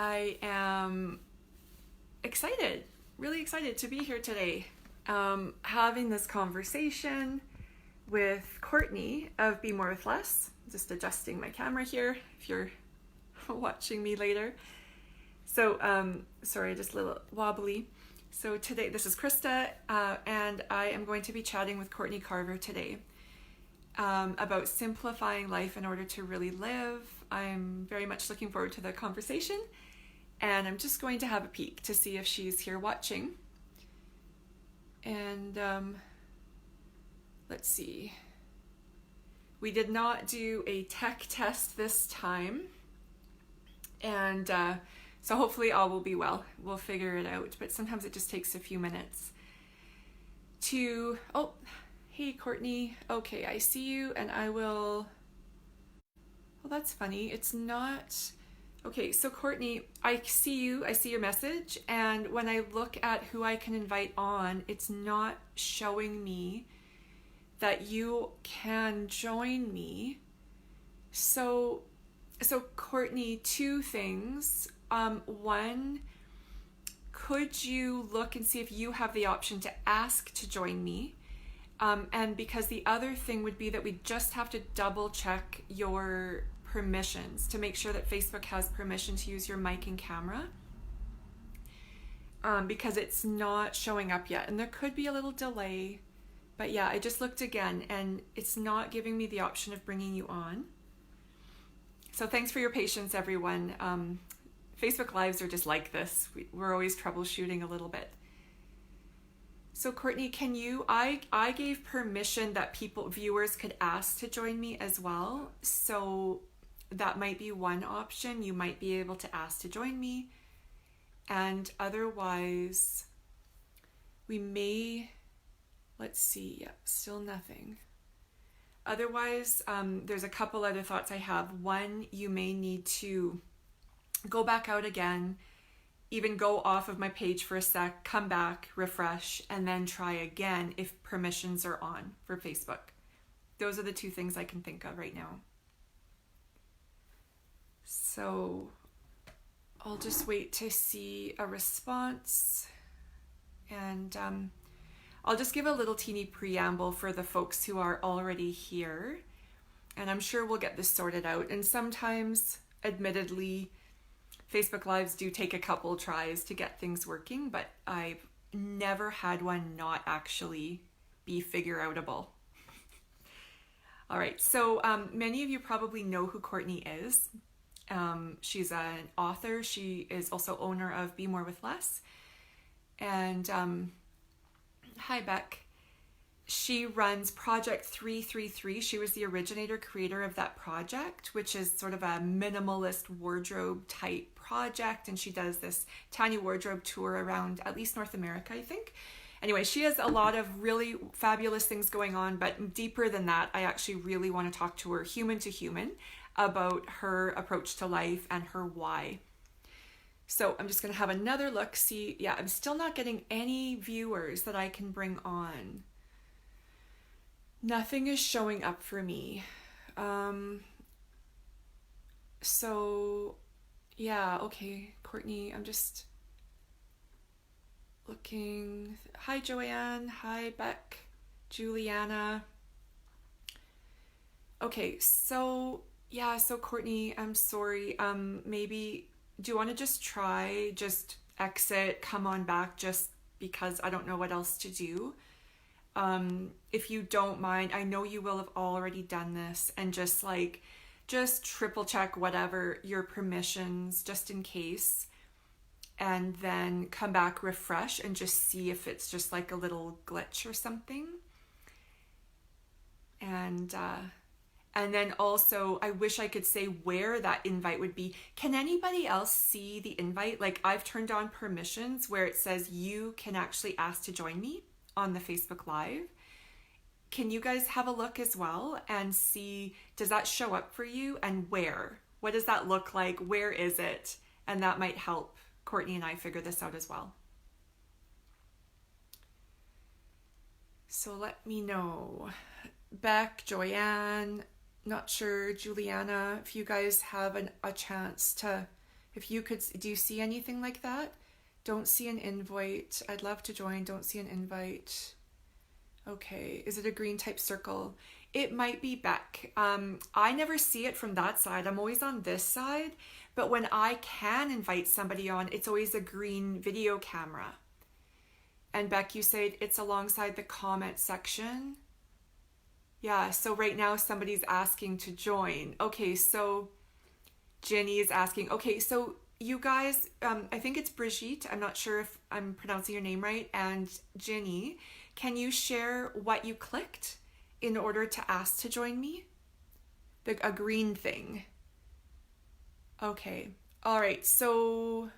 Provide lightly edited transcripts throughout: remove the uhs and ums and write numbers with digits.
I am excited, really excited to be here today, having this conversation with Courtney of Be More with Less. Just adjusting my camera here if you're watching me later. So, sorry, just a little wobbly. So today, this is Krista, and I am going to be chatting with Courtney Carver today about simplifying life in order to really live. I'm very much looking forward to the conversation, and I'm just going to have a peek to see if she's here watching. And let's see. We did not do a tech test this time, and so hopefully all will be well. We'll figure it out, but sometimes it just takes a few minutes to, oh, hey Courtney, okay, I see you, and I will, well, that's funny, it's not, okay, so Courtney, I see you, I see your message, and when I look at who I can invite on, it's not showing me that you can join me. So Courtney, two things. One, could you look and see if you have the option to ask to join me? And because the other thing would be that we just have to double check your permissions to make sure that Facebook has permission to use your mic and camera, because it's not showing up yet. And there could be a little delay, but yeah, I just looked again and it's not giving me the option of bringing you on. So thanks for your patience, everyone. Facebook Lives are just like this. We're always troubleshooting a little bit. So Courtney, can you, I gave permission that viewers could ask to join me as well. So that might be one option. You might be able to ask to join me. And otherwise, we may, let's see, yeah, still nothing. Otherwise, there's a couple other thoughts I have. One, you may need to go back out again, even go off of my page for a sec, come back, refresh, and then try again if permissions are on for Facebook. Those are the two things I can think of right now. So I'll just wait to see a response, and I'll just give a little teeny preamble for the folks who are already here, and I'm sure we'll get this sorted out. And sometimes, admittedly, Facebook Lives do take a couple tries to get things working, but I've never had one not actually be figure-outable. All right, so many of you probably know who Courtney is. She's an author. She is also owner of Be More with Less. And hi, Beck. She runs Project 333. She was the originator, creator of that project, which is sort of a minimalist wardrobe type project. And she does this tiny wardrobe tour around at least North America, I think. Anyway, she has a lot of really fabulous things going on, but deeper than that, I actually really want to talk to her human to human about her approach to life and her why. So I'm just going to have another look. See, yeah, I'm still not getting any viewers that I can bring on. Nothing is showing up for me. So yeah, okay, Courtney, I'm just looking. Hi, Joanne. Hi, Beck. Juliana. Okay, so yeah, so Courtney, I'm sorry. Maybe, do you want to just try, just exit, come on back, just because I don't know what else to do? If you don't mind, I know you will have already done this, and just triple check whatever your permissions, just in case, and then come back, refresh, and just see if it's just like a little glitch or something. And then also, I wish I could say where that invite would be. Can anybody else see the invite? Like, I've turned on permissions where it says you can actually ask to join me on the Facebook Live. Can you guys have a look as well and see, does that show up for you, and where? What does that look like? Where is it? And that might help Courtney and I figure this out as well. So let me know. Beck, Joanne, not sure, Juliana, if you guys have a chance to If you could, do you see anything like that? Don't see an invite. I'd love to join. Don't see an invite. Okay, is it a green type circle? It might be Beck. I never see it from that side. I'm always on this side. But when I can invite somebody on, it's always a green video camera. And Beck, you said it's alongside the comment section. Yeah, so right now somebody's asking to join. Okay, so Jenny is asking. Okay, so you guys, I think it's Brigitte. I'm not sure if I'm pronouncing your name right. And Jenny, can you share what you clicked in order to ask to join me? A green thing. Okay. All right. So,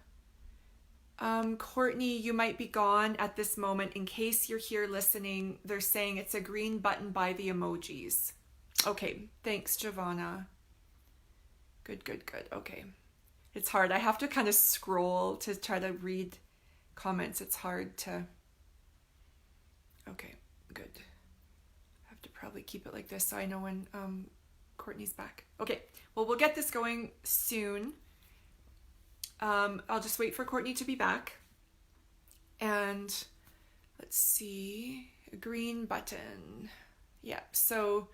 Courtney, you might be gone at this moment. In case you're here listening, they're saying it's a green button by the emojis. Okay. Thanks, Giovanna. Good, good, good. Okay. It's hard. I have to kind of scroll to try to read comments. It's hard to... Okay, good. I have to probably keep it like this so I know when Courtney's back. Okay, well, we'll get this going soon. I'll just wait for Courtney to be back. And let's see, a green button. Yeah, so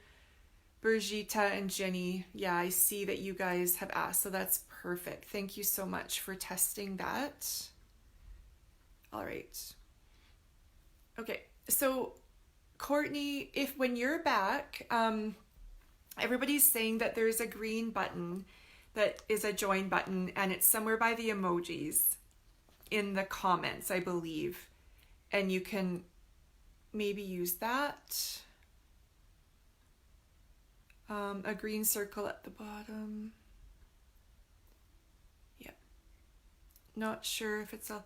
Brigitte and Jenny, yeah, I see that you guys have asked, so that's perfect. Thank you so much for testing that. All right. Okay, so Courtney, if when you're back, everybody's saying that there's a green button that is a join button, and it's somewhere by the emojis in the comments, I believe. And you can maybe use that. A green circle at the bottom. Yeah. Not sure if it's a...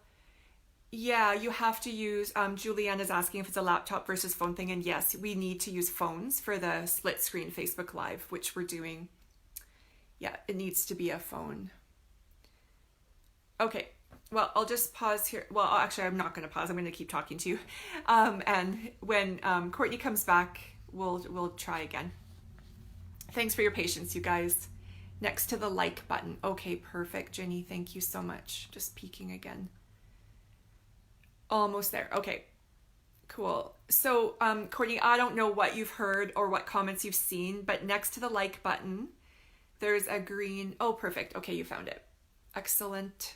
Yeah, you have to use... Julianne is asking if it's a laptop versus phone thing. And yes, we need to use phones for the split screen Facebook Live, which we're doing. Yeah, it needs to be a phone. Okay. Well, I'll just pause here. Well, actually, I'm not going to pause. I'm going to keep talking to you. And when Courtney comes back, we'll try again. Thanks for your patience, you guys. Next to the like button. Okay, perfect. Jenny, thank you so much. Just peeking again. Almost there. Okay, cool. So, Courtney, I don't know what you've heard or what comments you've seen, but next to the like button, there's a green... Oh, perfect. Okay, you found it. Excellent.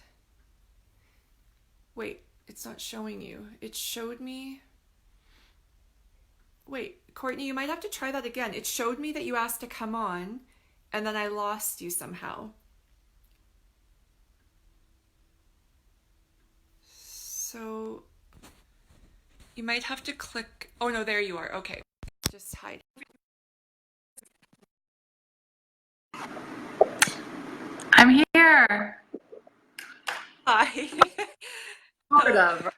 Wait, it's not showing you. It showed me... Wait, Courtney, you might have to try that again. It showed me that you asked to come on, and then I lost you somehow. So you might have to click... Oh, no, there you are. Okay. Just hide. I'm here. Hi. Sort of.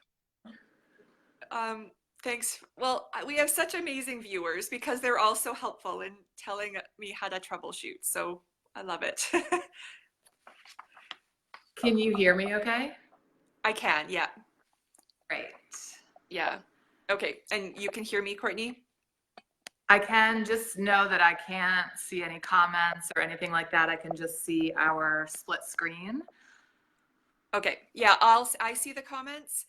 Thanks. Well, we have such amazing viewers because they're all so helpful in telling me how to troubleshoot. So I love it. Can you hear me okay? I can, yeah. Great. Yeah. Okay. And you can hear me, Courtney? I can just know that I can't see any comments or anything like that. I can just see our split screen. Okay. Yeah, I see the comments.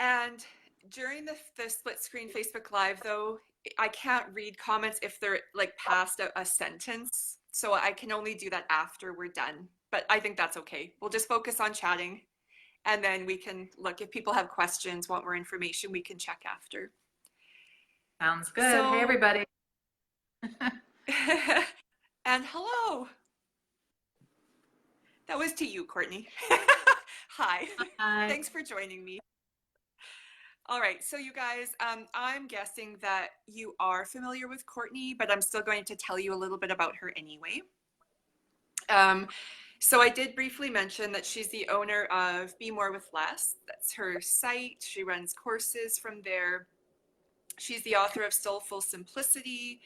And during the split screen Facebook Live, though, I can't read comments if they're like past a sentence. So I can only do that after we're done. But I think that's okay. We'll just focus on chatting. And then we can look, if people have questions, want more information, we can check after. Sounds good. So, hey, everybody. And hello. That was to you, Courtney. Hi. Hi. Thanks for joining me. All right, so you guys, I'm guessing that you are familiar with Courtney, but I'm still going to tell you a little bit about her anyway. So I did briefly mention that she's the owner of Be More with Less. That's her site. She runs courses from there. She's the author of Soulful Simplicity,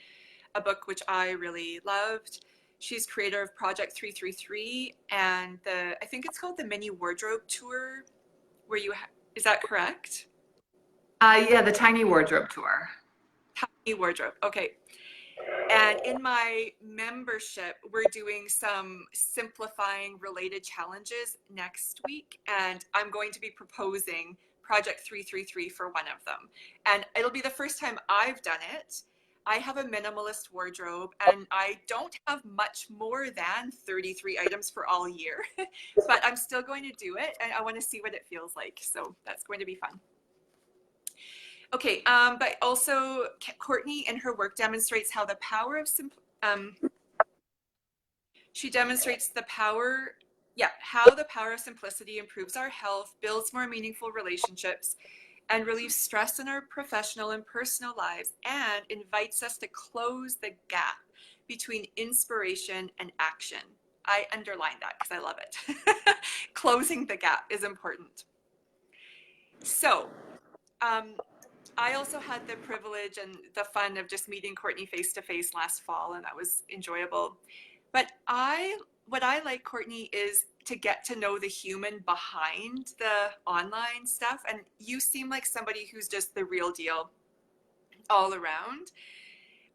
a book which I really loved. She's creator of Project 333 and I think it's called the Mini Wardrobe Tour, where is that correct? Yeah, the Tiny Wardrobe Tour. Tiny Wardrobe, okay. And in my membership, we're doing some simplifying related challenges next week. And I'm going to be proposing Project 333 for one of them. And it'll be the first time I've done it. I have a minimalist wardrobe and I don't have much more than 33 items for all year, but I'm still going to do it and I want to see what it feels like. So that's going to be fun. Okay, but also Courtney in her work demonstrates how the power of she demonstrates the power, how the power of simplicity improves our health, builds more meaningful relationships, and relieves stress in our professional and personal lives, and invites us to close the gap between inspiration and action. I underline that because I love it. Closing the gap is important. So, I also had the privilege and the fun of just meeting Courtney face to face last fall, and that was enjoyable. But what I like, Courtney, is to get to know the human behind the online stuff. And you seem like somebody who's just the real deal all around.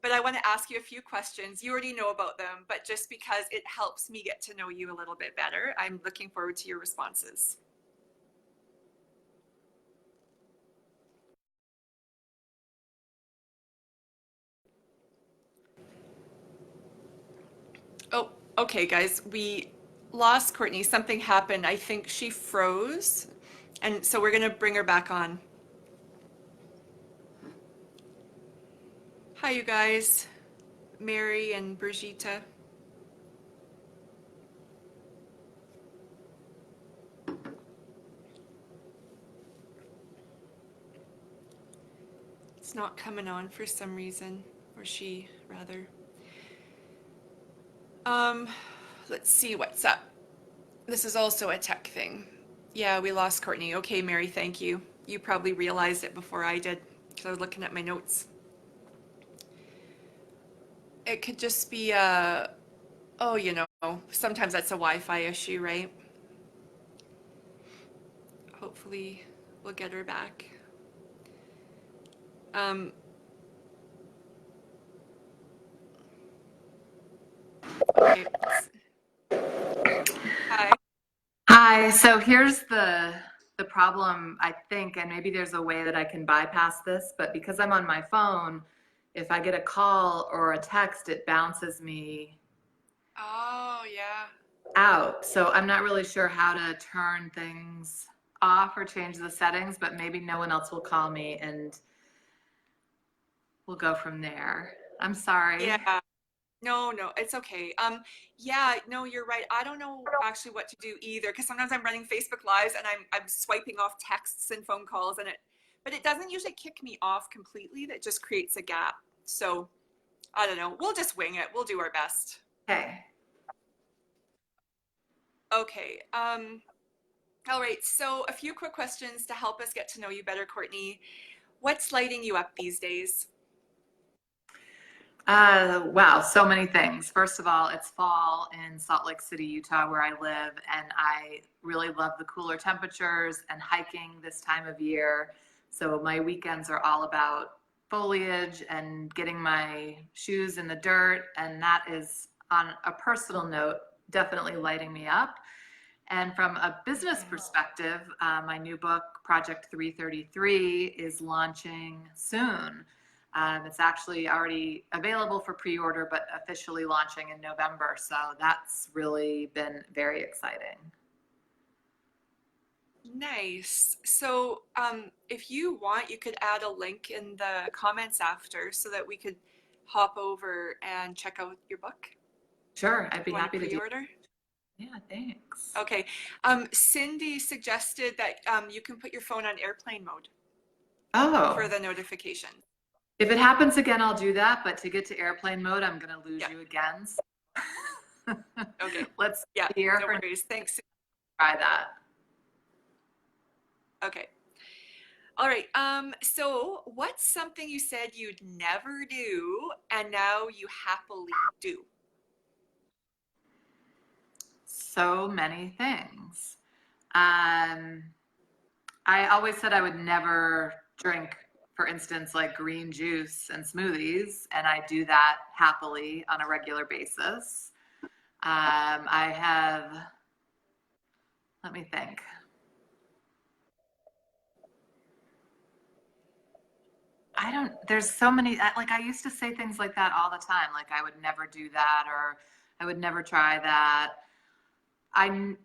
But I want to ask you a few questions. You already know about them, but just because it helps me get to know you a little bit better, I'm looking forward to your responses. Oh, okay, guys, we lost Courtney. Something happened. I think she froze. And so we're going to bring her back on. Hi, you guys. Mary and Brigitte. It's not coming on for some reason, or she, rather. Let's see what's up. This is also a tech thing. Yeah, we lost Courtney. Okay, Mary, thank you. You probably realized it before I did, because I was looking at my notes. It could just be oh, sometimes that's a Wi-Fi issue, right? Hopefully we'll get her back. Okay. Hi. Hi. So here's the problem, I think, and maybe there's a way that I can bypass this, but because I'm on my phone, if I get a call or a text, it bounces me Oh, yeah. out. So I'm not really sure how to turn things off or change the settings, but maybe no one else will call me and we'll go from there. I'm sorry. Yeah. No, it's okay. Yeah, no, you're right. I don't know actually what to do either because sometimes I'm running Facebook Lives and I'm swiping off texts and phone calls but it doesn't usually kick me off completely. That just creates a gap. So I don't know. We'll just wing it. We'll do our best. Okay. Okay. All right. So a few quick questions to help us get to know you better, Courtney. What's lighting you up these days? Wow, so many things. First of all, it's fall in Salt Lake City, Utah, where I live, and I really love the cooler temperatures and hiking this time of year. So my weekends are all about foliage and getting my shoes in the dirt, and that is, on a personal note, definitely lighting me up. And from a business perspective, my new book, Project 333, is launching soon. It's actually already available for pre-order, but officially launching in November. So that's really been very exciting. Nice. So, if you want, you could add a link in the comments after so that we could hop over and check out your book. Sure, I'd be You want happy to do. pre-order? Yeah, thanks. Okay. Cindy suggested that you can put your phone on airplane mode for Oh, the notification. if it happens again, I'll do that. But to get to airplane mode, I'm going to lose you again. Okay. Let's Yeah, hear no for worries. Thanks. try that. Okay. All right. So what's something you said you'd never do and now you happily do? So many things. I always said I would never drink for instance, like green juice and smoothies, and I do that happily on a regular basis. I have, let me think. There's so many, like I used to say things like that all the time. Like I would never do that, or I would never try that. And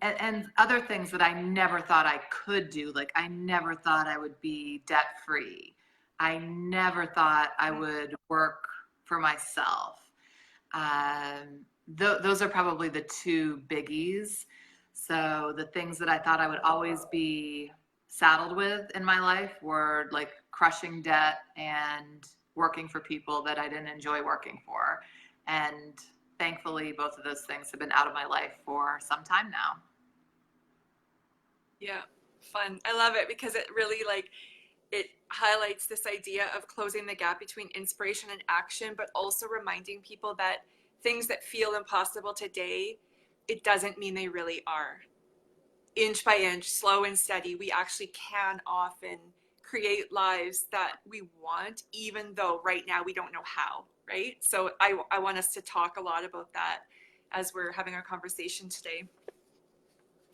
other things that I never thought I could do. Like I never thought I would be debt free. I never thought I would work for myself. Those are probably the two biggies. So the things that I thought I would always be saddled with in my life were like crushing debt and working for people that I didn't enjoy working for. And thankfully, both of those things have been out of my life for some time now. Yeah, fun. I love it because it really like it highlights this idea of closing the gap between inspiration and action, but also reminding people that things that feel impossible today, it doesn't mean they really are. Inch by inch, slow and steady, we actually can often create lives that we want, even though right now we don't know how, right? So I want us to talk a lot about that as we're having our conversation today.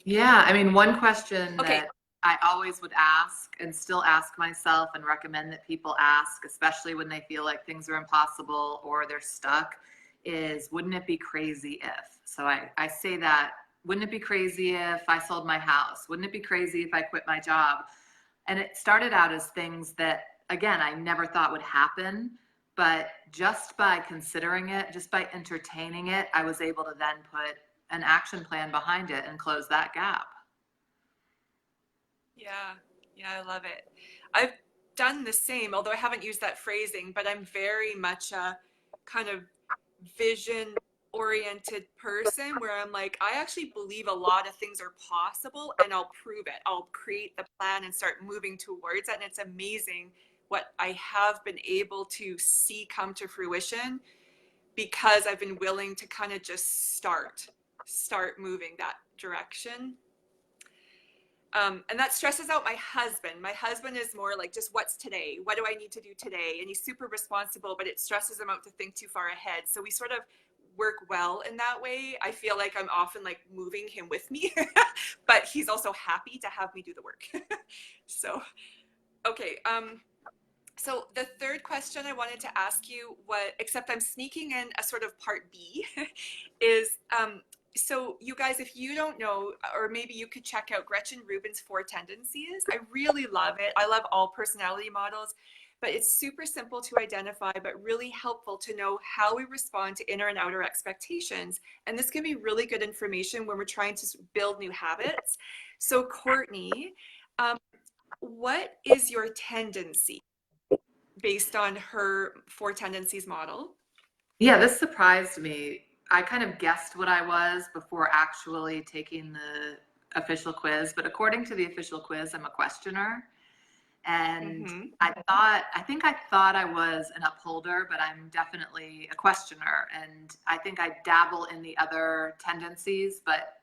Yeah, I mean, one question Okay. that I always would ask and still ask myself and recommend that people ask, especially when they feel like things are impossible or they're stuck, is wouldn't it be crazy if? So I say that, wouldn't it be crazy if I sold my house? Wouldn't it be crazy if I quit my job? And it started out as things that, again, I never thought would happen. But just by considering it, just by entertaining it, I was able to then put an action plan behind it and close that gap. Yeah, I love it. I've done the same, although I haven't used that phrasing, but I'm very much a kind of vision oriented person where I'm like, I actually believe a lot of things are possible and I'll prove it. I'll create the plan and start moving towards it. And it's amazing what I have been able to see come to fruition because I've been willing to kind of just start moving that direction. And that stresses out my husband. My husband is more like, just what's today? What do I need to do today? And he's super responsible, but it stresses him out to think too far ahead. So we sort of work well in that way. I feel like I'm often like moving him with me, but he's also happy to have me do the work. So, okay. So the third question I wanted to ask you, except I'm sneaking in a sort of part B, is so you guys, if you don't know, or maybe you could check out Gretchen Rubin's 4 Tendencies. I really love it. I love all personality models, but it's super simple to identify, but really helpful to know how we respond to inner and outer expectations. And this can be really good information when we're trying to build new habits. So Courtney, what is your tendency based on her 4 Tendencies model? Yeah, this surprised me. I kind of guessed what I was before actually taking the official quiz, but according to the official quiz, I'm a questioner. And I think I thought I was an upholder, but I'm definitely a questioner. And I think I dabble in the other tendencies, but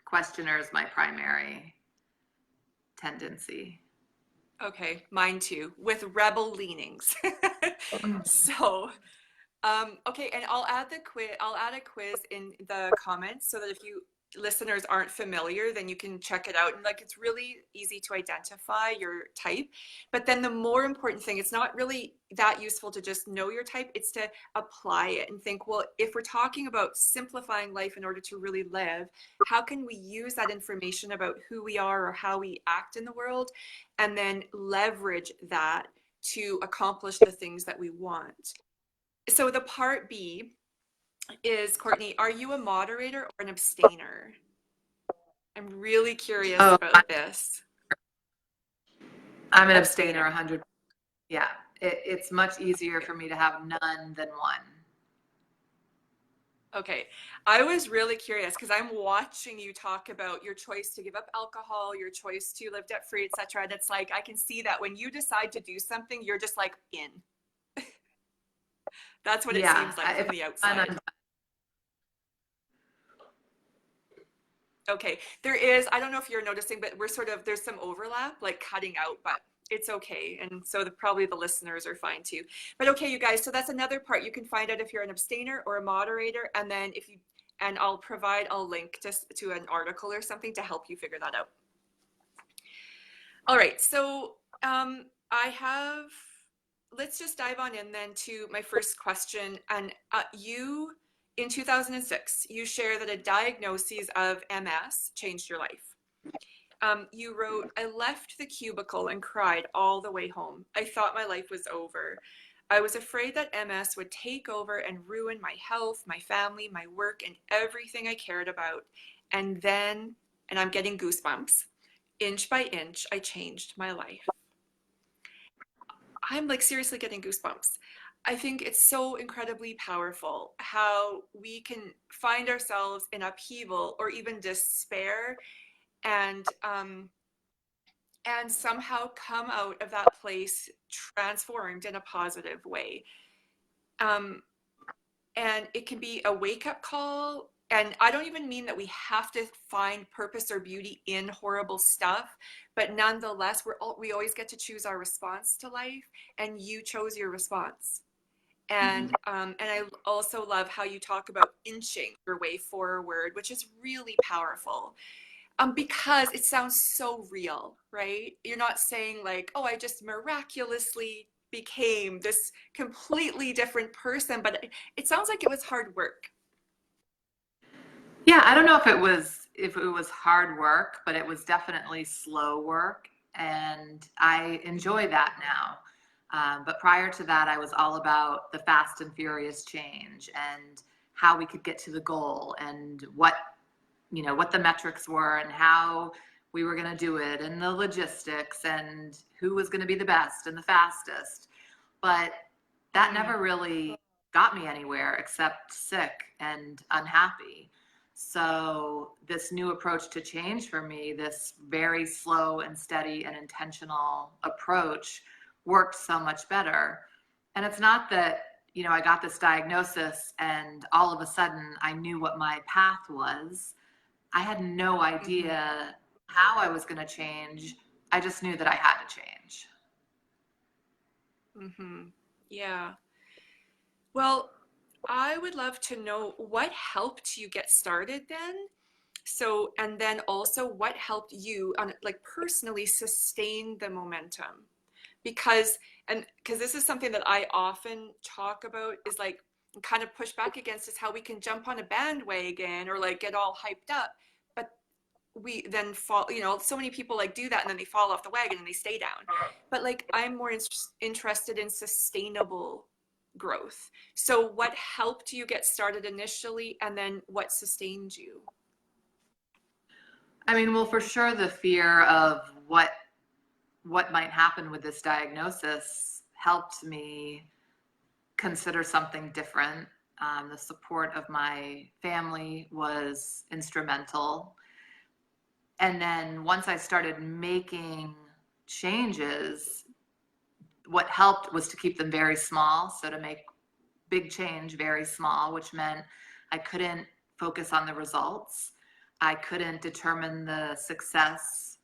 questioner is my primary tendency. Okay, mine too, with rebel leanings. So, okay, and I'll add the quiz. I'll add a quiz in the comments so that if you listeners aren't familiar, then you can check it out. And like, it's really easy to identify your type. But then the more important thing, it's not really that useful to just know your type. It's to apply it and think, well, if we're talking about simplifying life in order to really live, how can we use that information about who we are or how we act in the world, and then leverage that to accomplish the things that we want? So the part B is, Courtney, are you a moderator or an abstainer? I'm really curious about this. I'm an abstainer 100%. Yeah, it's much easier for me to have none than one. Okay, I was really curious because I'm watching you talk about your choice to give up alcohol, your choice to live debt free, etc. And it's like I can see that when you decide to do something, you're just like in. That's what it seems like from the outside. Okay, there is, I don't know if you're noticing, but we're sort of, there's some overlap, like cutting out, but it's okay. And so probably the listeners are fine too. But okay, you guys, so that's another part. You can find out if you're an abstainer or a moderator. And then if you, and I'll link to an article or something to help you figure that out. All right, so let's just dive on in then to my first question. And you, in 2006, you share that a diagnosis of MS changed your life. You wrote, I left the cubicle and cried all the way home. I thought my life was over. I was afraid that MS would take over and ruin my health, my family, my work, and everything I cared about. And then, and I'm getting goosebumps, inch by inch, I changed my life. I'm like seriously getting goosebumps. I think it's so incredibly powerful how we can find ourselves in upheaval or even despair, and somehow come out of that place transformed in a positive way. And it can be a wake-up call. And I don't even mean that we have to find purpose or beauty in horrible stuff, but nonetheless, we always get to choose our response to life, and you chose your response. And I also love how you talk about inching your way forward, which is really powerful. Because it sounds so real, right? You're not saying like, oh, I just miraculously became this completely different person, but it sounds like it was hard work. Yeah, I don't know if it was hard work, but it was definitely slow work, and I enjoy that now. But prior to that, I was all about the fast and furious change and how we could get to the goal and what the metrics were and how we were going to do it and the logistics and who was going to be the best and the fastest. But that never really got me anywhere except sick and unhappy. So this new approach to change for me, this very slow and steady and intentional approach, worked so much better. And it's not that, I got this diagnosis and all of a sudden I knew what my path was. I had no idea how I was going to change. I just knew that I had to change. Yeah. Well, I would love to know what helped you get started then. So, and then also what helped you on like personally sustain the momentum? Because this is something that I often talk about, is like kind of push back against, is how we can jump on a bandwagon or like get all hyped up, but we then fall, so many people like do that and then they fall off the wagon and they stay down. But like I'm more interested in sustainable growth. So what helped you get started initially, and then what sustained you? I mean, well, for sure, the fear of what might happen with this diagnosis helped me consider something different. The support of my family was instrumental. And then once I started making changes, what helped was to keep them very small. So to make big change very small, which meant I couldn't focus on the results. I couldn't determine the success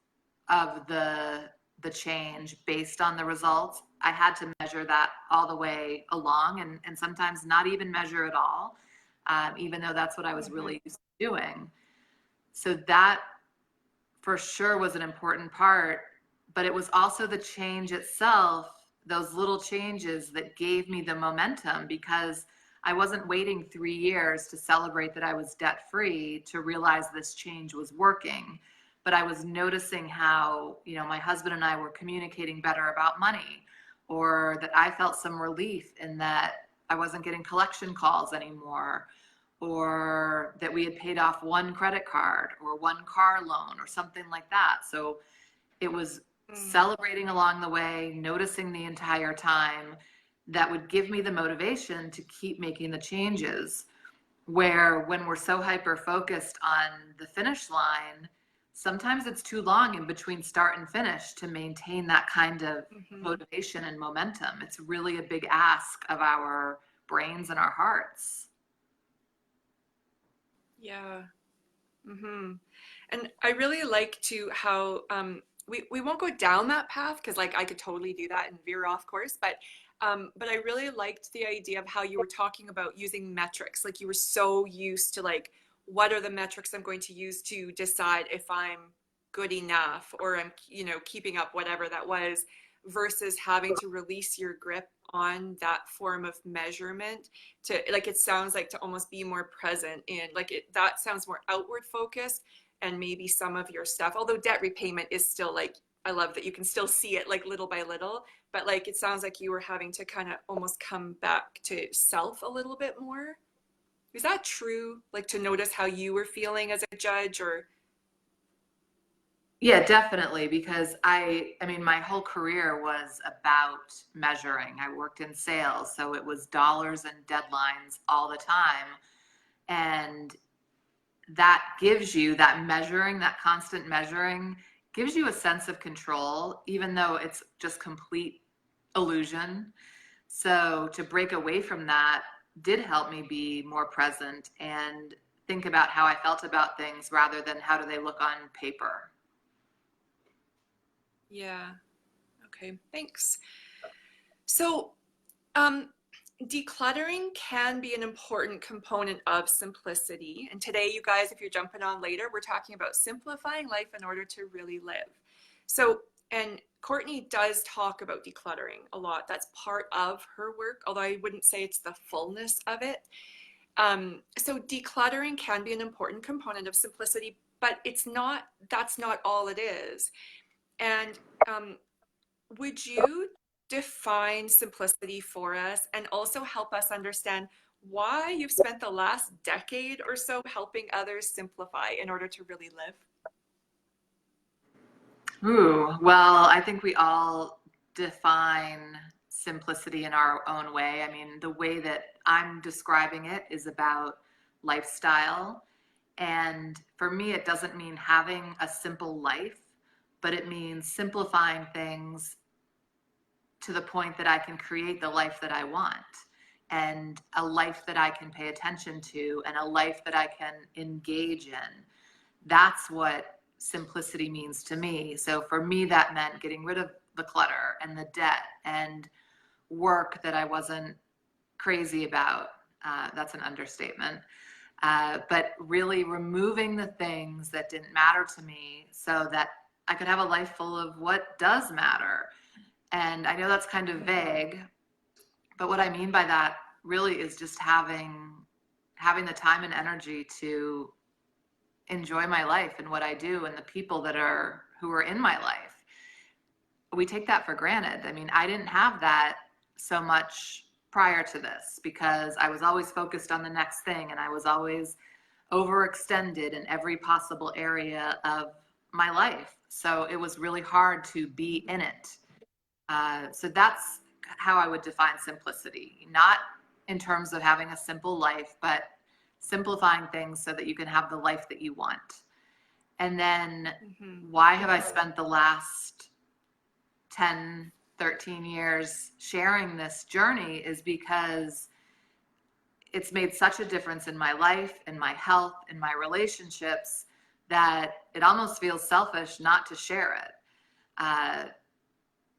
of the change based on the results. I had to measure that all the way along, and sometimes not even measure at all, even though that's what I was really used to doing. So that for sure was an important part, but it was also the change itself, those little changes that gave me the momentum, because I wasn't waiting 3 years to celebrate that I was debt free to realize this change was working. But I was noticing how, my husband and I were communicating better about money, or that I felt some relief in that I wasn't getting collection calls anymore, or that we had paid off one credit card or one car loan or something like that. So it was celebrating along the way, noticing the entire time, that would give me the motivation to keep making the changes. Where when we're so hyper focused on the finish line, sometimes it's too long in between start and finish to maintain that kind of motivation and momentum. It's really a big ask of our brains and our hearts. Yeah. And I really like to how we won't go down that path because like I could totally do that and veer off course, but I really liked the idea of how you were talking about using metrics. Like you were so used to like, what are the metrics I'm going to use to decide if I'm good enough or I'm, you know, keeping up, whatever that was, versus having to release your grip on that form of measurement to, like, it sounds like to almost be more present in like it, that sounds more outward focused. And maybe some of your stuff, although debt repayment is still like, I love that you can still see it like little by little, but like it sounds like you were having to kind of almost come back to self a little bit more. Is that true? Like to notice how you were feeling as a judge or? Yeah, definitely. Because I mean, my whole career was about measuring. I worked in sales, so it was dollars and deadlines all the time. And that gives you that measuring, that constant measuring gives you a sense of control, even though it's just complete illusion. So to break away from that did help me be more present and think about how I felt about things rather than how do they look on paper. Yeah. Okay. Thanks. So, um, decluttering can be an important component of simplicity. And today, you guys, if you're jumping on later, we're talking about simplifying life in order to really live. So, and Courtney does talk about decluttering a lot. That's part of her work, although I wouldn't say it's the fullness of it. So decluttering can be an important component of simplicity, but it's not, that's not all it is. And um, would you define simplicity for us and also help us understand why you've spent the last decade or so helping others simplify in order to really live? Ooh, well, I think we all define simplicity in our own way. I mean, the way that I'm describing it is about lifestyle. And for me, it doesn't mean having a simple life, but it means simplifying things to the point that I can create the life that I want and a life that I can pay attention to and a life that I can engage in. That's what simplicity means to me. So for me, that meant getting rid of the clutter and the debt and work that I wasn't crazy about. That's an understatement. But really removing the things that didn't matter to me so that I could have a life full of what does matter. And I know that's kind of vague, but what I mean by that really is just having the time and energy to enjoy my life and what I do and the people who are in my life. We take that for granted. I mean, I didn't have that so much prior to this because I was always focused on the next thing and I was always overextended in every possible area of my life. So it was really hard to be in it. So that's how I would define simplicity, not in terms of having a simple life, but simplifying things so that you can have the life that you want. And then why have I spent the last 10, 13 years sharing this journey is because it's made such a difference in my life, in my health, in my relationships, that it almost feels selfish not to share it.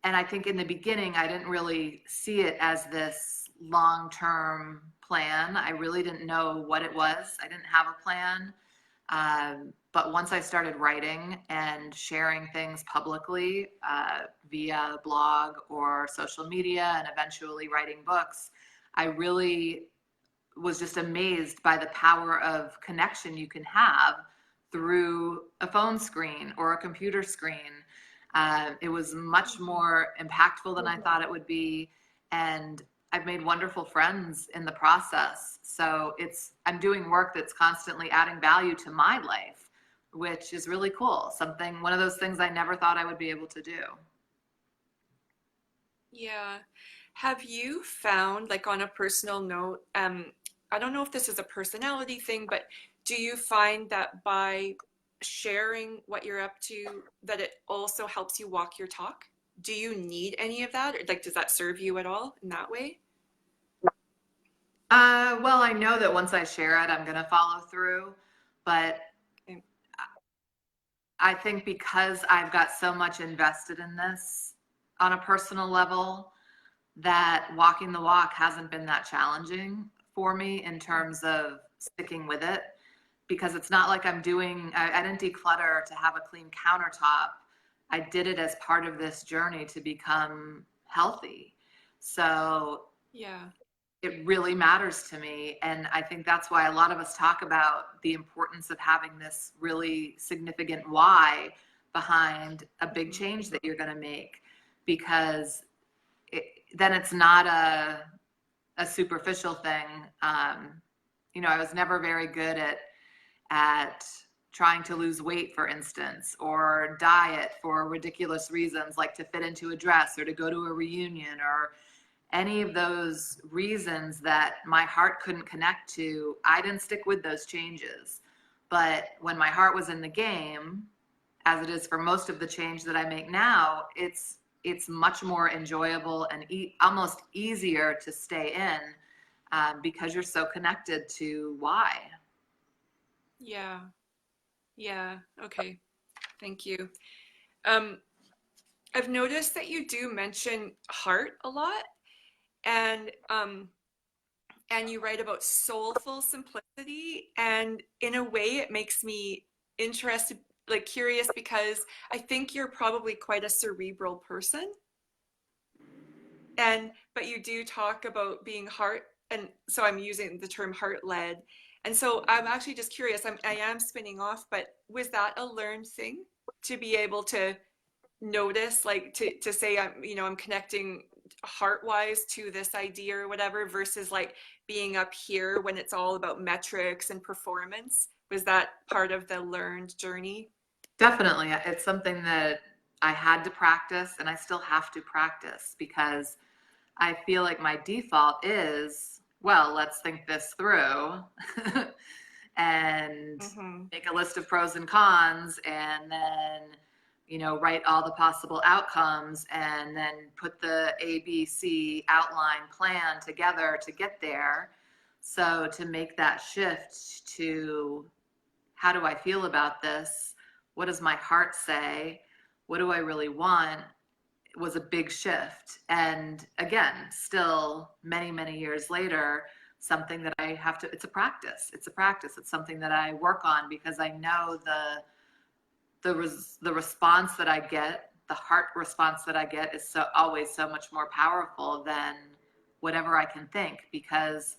And I think in the beginning, I didn't really see it as this long-term plan. I really didn't know what it was. I didn't have a plan. But once I started writing and sharing things publicly via blog or social media and eventually writing books, I really was just amazed by the power of connection you can have through a phone screen or a computer screen. It was much more impactful than I thought it would be. And I've made wonderful friends in the process. So I'm doing work that's constantly adding value to my life, which is really cool. One of those things I never thought I would be able to do. Yeah. Have you found, like on a personal note, I don't know if this is a personality thing, but do you find that by sharing what you're up to, that it also helps you walk your talk? Do you need any of that? Or like, does that serve you at all in that way? Well, I know that once I share it, I'm going to follow through, but I think because I've got so much invested in this on a personal level, that walking the walk hasn't been that challenging for me in terms of sticking with it, because it's not like I didn't declutter to have a clean countertop. I did it as part of this journey to become healthy. So Yeah. it really matters to me. And I think that's why a lot of us talk about the importance of having this really significant why behind a big change that you're going to make, because then it's not a superficial thing. I was never very good at trying to lose weight, for instance, or diet for ridiculous reasons like to fit into a dress or to go to a reunion, or any of those reasons that my heart couldn't connect to. I didn't stick with those changes. But when my heart was in the game, as it is for most of the change that I make now, it's much more enjoyable and almost easier to stay in, because you're so connected to why. Yeah. Yeah. Okay. Thank you. Um, I've noticed that you do mention heart a lot, and you write about soulful simplicity, and in a way it makes me interested, like curious, because I think you're probably quite a cerebral person, and but you do talk about being heart, and so I'm using the term heart led, and so I'm actually just curious. I am spinning off, but was that a learned thing, to be able to notice, like to say I'm connecting heart wise to this idea or whatever, versus like being up here when it's all about metrics and performance? Was that part of the learned journey? Definitely. It's something that I had to practice, and I still have to practice, because I feel like my default is, well, let's think this through and Mm-hmm. make a list of pros and cons, and then, write all the possible outcomes, and then put the ABC outline plan together to get there. So to make that shift to, how do I feel about this? What does my heart say? What do I really want? Was a big shift. And again, still many, many years later, something that I have to, it's a practice. It's a practice. It's something that I work on, because I know the response that I get, the heart response that I get, is always so much more powerful than whatever I can think, because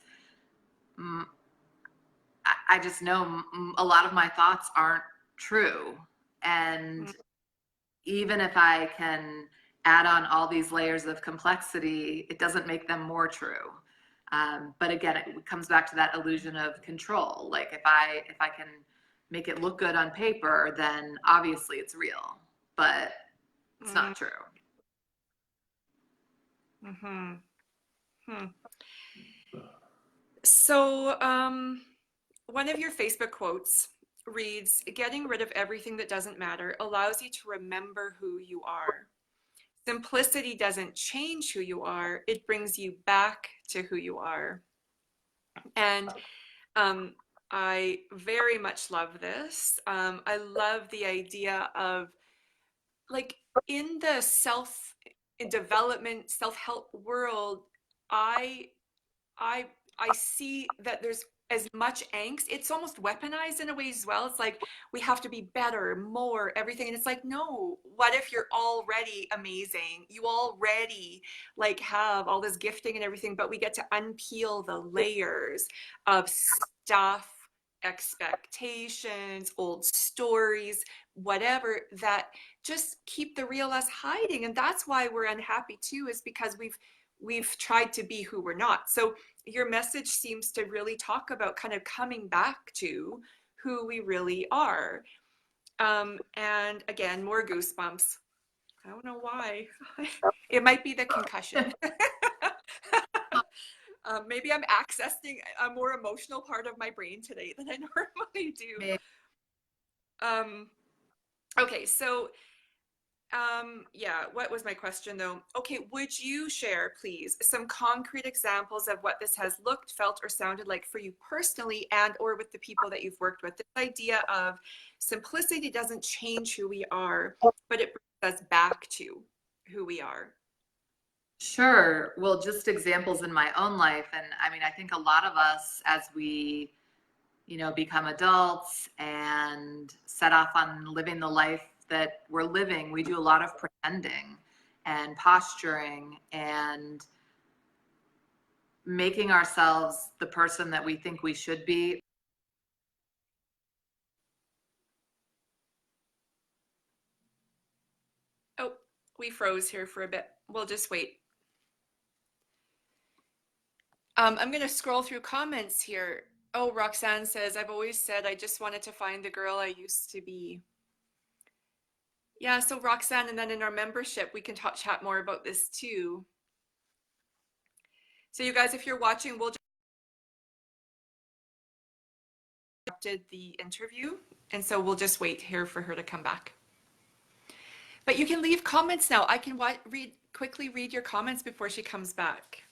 I just know a lot of my thoughts aren't true. And even if I can add on all these layers of complexity, it doesn't make them more true. But again, it comes back to that illusion of control. Like if I can make it look good on paper, then obviously it's real, but it's not true. Mm-hmm. Hmm. So, one of your Facebook quotes reads, "Getting rid of everything that doesn't matter allows you to remember who you are. Simplicity doesn't change who you are, it brings you back to who you are." And um, I very much love this. I love the idea of, like, in the self development, self-help world, I I I see that there's as much angst. It's almost weaponized in a way as well. It's like we have to be better, more, everything. And it's like, no, what if you're already amazing? You already like have all this gifting and everything, but we get to unpeel the layers of stuff, expectations, old stories, whatever, that just keep the real us hiding. And that's why we're unhappy too, is because we've tried to be who we're not. So your message seems to really talk about kind of coming back to who we really are. And again, more goosebumps. I don't know why. It might be the concussion. Maybe I'm accessing a more emotional part of my brain today than I normally do. Okay, so Yeah, what was my question though? Okay, would you share, please, some concrete examples of what this has looked, felt, or sounded like for you personally and or with the people that you've worked with? This idea of simplicity doesn't change who we are, but it brings us back to who we are. Sure. Well, just examples in my own life. And I mean, I think a lot of us, as we, become adults and set off on living the life that we're living, we do a lot of pretending and posturing and making ourselves the person that we think we should be. Oh, we froze here for a bit. We'll just wait. I'm going to scroll through comments here. Oh, Roxanne says, I've always said I just wanted to find the girl I used to be. Yeah, so Roxanne, and then in our membership, we can chat more about this too. So you guys, if you're watching, we'll just interrupted the interview, and so we'll just wait here for her to come back. But you can leave comments now. I can quickly read your comments before she comes back.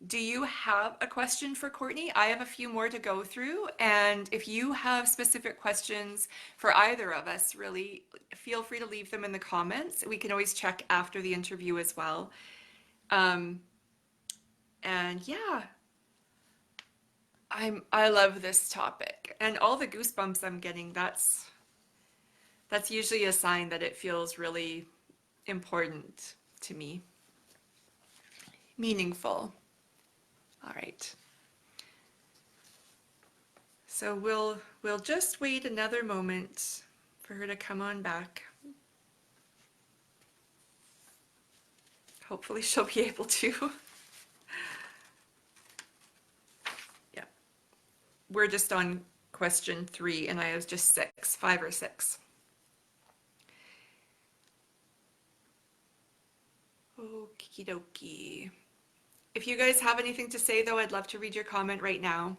Do you have a question for Courtney? I have a few more to go through, and if you have specific questions for either of us, really feel free to leave them in the comments. We can always check after the interview as well. And yeah, I love this topic, and all the goosebumps I'm getting, that's usually a sign that it feels really important to me. Meaningful. All right. So we'll just wait another moment for her to come on back. Hopefully she'll be able to. Yeah. We're just on question 3 and I was just 5 or 6. Okie dokie. If you guys have anything to say though, I'd love to read your comment right now.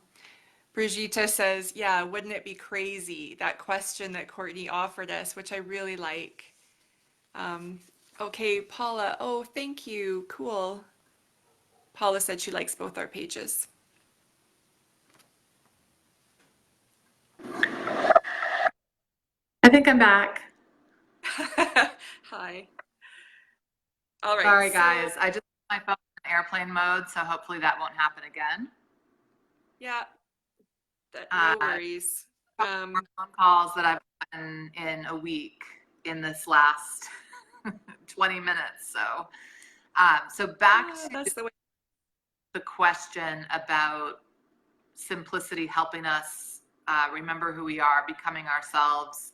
Brigitte says, yeah, wouldn't it be crazy? That question that Courtney offered us, which I really like. Okay, Paula, oh, thank you, cool. Paula said she likes both our pages. I think I'm back. Hi. All right. Sorry, guys. I just put my phone in airplane mode, so hopefully that won't happen again. Yeah, no worries. Phone calls that I've gotten in a week in this last 20 minutes. So back to that's the way. the question about simplicity helping us remember who we are, becoming ourselves.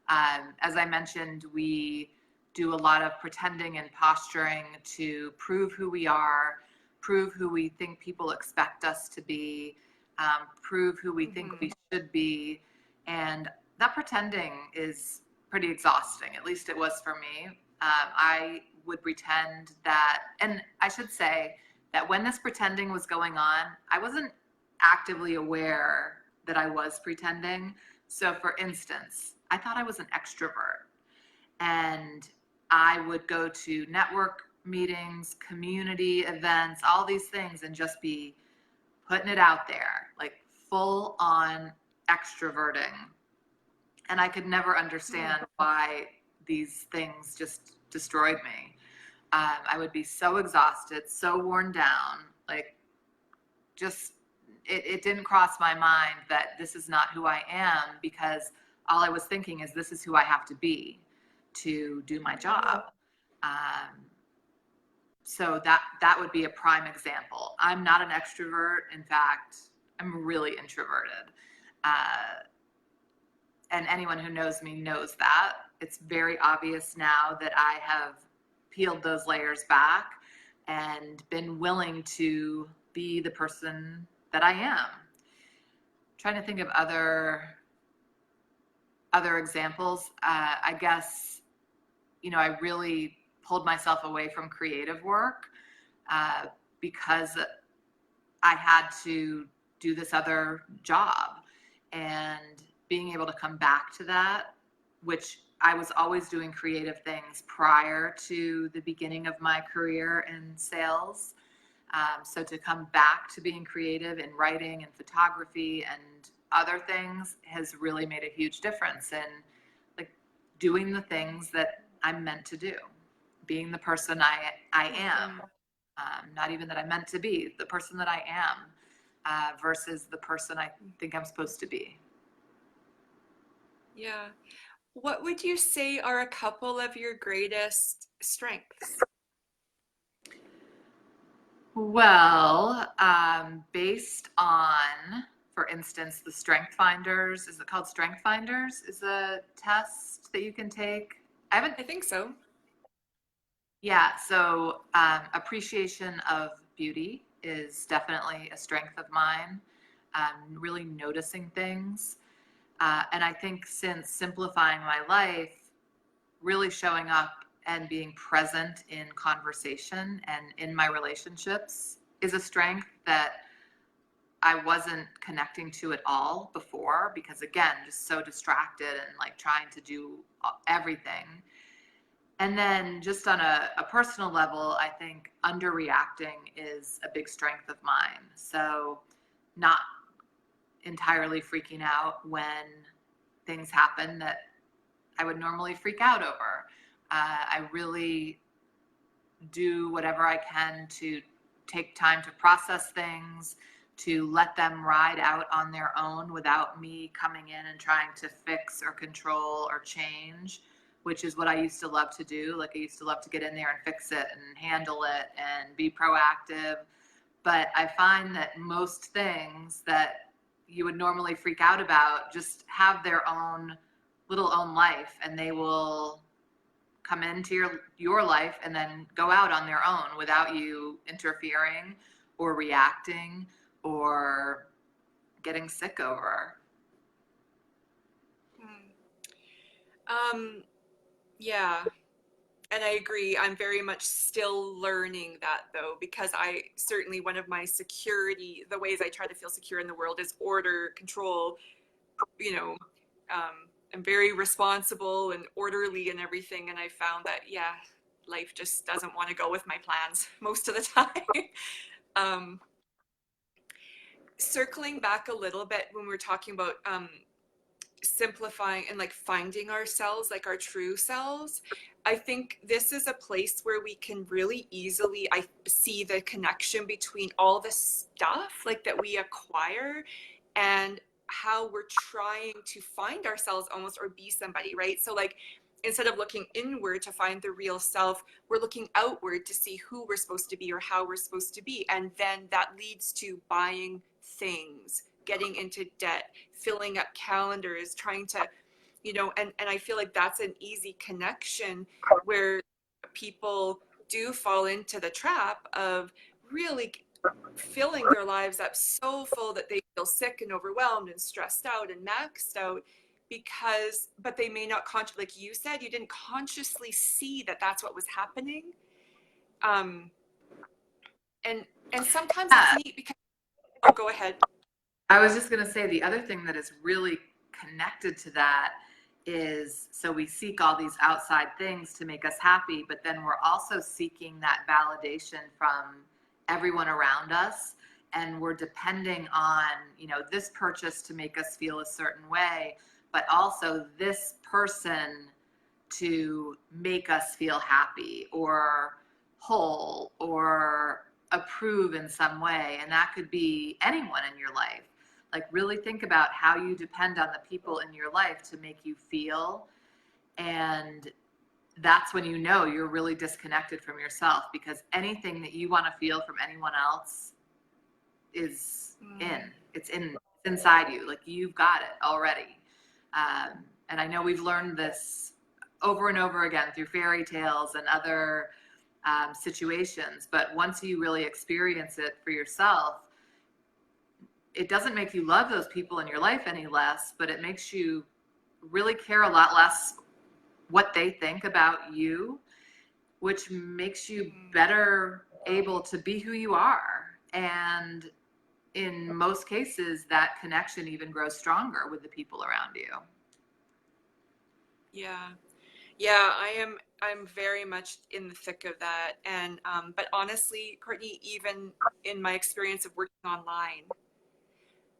As I mentioned, we do a lot of pretending and posturing to prove who we are, prove who we think people expect us to be, prove who we think we should be. And that pretending is pretty exhausting. At least it was for me. I would pretend that, and I should say that when this pretending was going on, I wasn't actively aware that I was pretending. So for instance, I thought I was an extrovert and I would go to network meetings, community events, all these things and just be putting it out there, like full on extroverting. And I could never understand why these things just destroyed me. I would be so exhausted, so worn down, like just it didn't cross my mind that this is not who I am, because all I was thinking is this is who I have to be to do my job. So that would be a prime example. I'm not an extrovert. In fact, I'm really introverted. And anyone who knows me knows that. It's very obvious now that I have peeled those layers back and been willing to be the person that I am. I'm trying to think of other examples. I guess, I really pulled myself away from creative work because I had to do this other job, and being able to come back to that, which I was always doing creative things prior to the beginning of my career in sales. So to come back to being creative in writing and photography and other things has really made a huge difference in like doing the things that I'm meant to do, being the person I am. Not even that I'm meant to be, the person that I am, versus the person I think I'm supposed to be. Yeah. What would you say are a couple of your greatest strengths? Well, based on, for instance, the Strength Finders, is it called Strength Finders? Is a test that you can take. I haven't, I think so. yeah. So appreciation of beauty is definitely a strength of mine. Really noticing things. And I think since simplifying my life, really showing up and being present in conversation and in my relationships is a strength that I wasn't connecting to at all before, because again, just so distracted and like trying to do everything. And then just on a personal level, I think underreacting is a big strength of mine. So not entirely freaking out when things happen that I would normally freak out over. I really do whatever I can to take time to process things, to let them ride out on their own without me coming in and trying to fix or control or change, which is what I used to love to do. Like I used to love to get in there and fix it and handle it and be proactive. But I find that most things that you would normally freak out about just have their own little own life, and they will come into your life and then go out on their own without you interfering or reacting or getting sick over. Um, yeah, and I agree. I'm very much still learning that though, because I certainly one of my security, the ways I try to feel secure in the world is order, control, you know, I'm very responsible and orderly and everything. And I found that, yeah, life just doesn't want to go with my plans most of the time. um, Circling back a little bit when we were talking about simplifying and like finding ourselves, like our true selves, I think this is a place where we can really easily, I see the connection between all the stuff like that we acquire and how we're trying to find ourselves almost or be somebody, right? So like instead of looking inward to find the real self, we're looking outward to see who we're supposed to be or how we're supposed to be. And then that leads to buying things, getting into debt, filling up calendars, trying to, and I feel like that's an easy connection where people do fall into the trap of really filling their lives up so full that they feel sick and overwhelmed and stressed out and maxed out but they may not like you said, you didn't consciously see that that's what was happening. um and sometimes it's Yeah, neat because, oh, go ahead. I was just going to say the other thing that is really connected to that is, so we seek all these outside things to make us happy, but then we're also seeking that validation from everyone around us. And we're depending on, this purchase to make us feel a certain way, but also this person to make us feel happy or whole or approve in some way. And that could be anyone in your life. Like really think about how you depend on the people in your life to make you feel. And that's when you know you're really disconnected from yourself, because anything that you want to feel from anyone else is it's inside you. Like you've got it already. And I know we've learned this over and over again through fairy tales and other situations, but once you really experience it for yourself, it doesn't make you love those people in your life any less, but it makes you really care a lot less what they think about you, which makes you better able to be who you are. And in most cases, that connection even grows stronger with the people around you. Yeah. Yeah, I'm very much in the thick of that. And but honestly, Courtney, even in my experience of working online,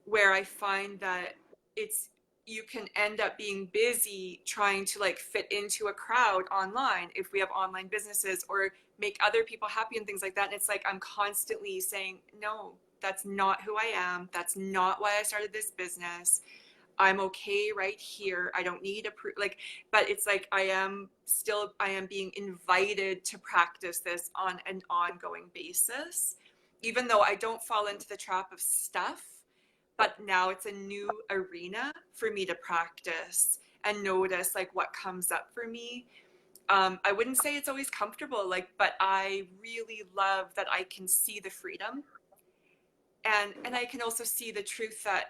where I find that it's you can end up being busy trying to like fit into a crowd online if we have online businesses or make other people happy and things like that. And it's like I'm constantly saying, no, that's not who I am. That's not why I started this business. I'm okay right here. I don't need a like, but it's like I am being invited to practice this on an ongoing basis, even though I don't fall into the trap of stuff. But now it's a new arena for me to practice and notice like what comes up for me. I wouldn't say it's always comfortable, like, but I really love that I can see the freedom and I can also see the truth that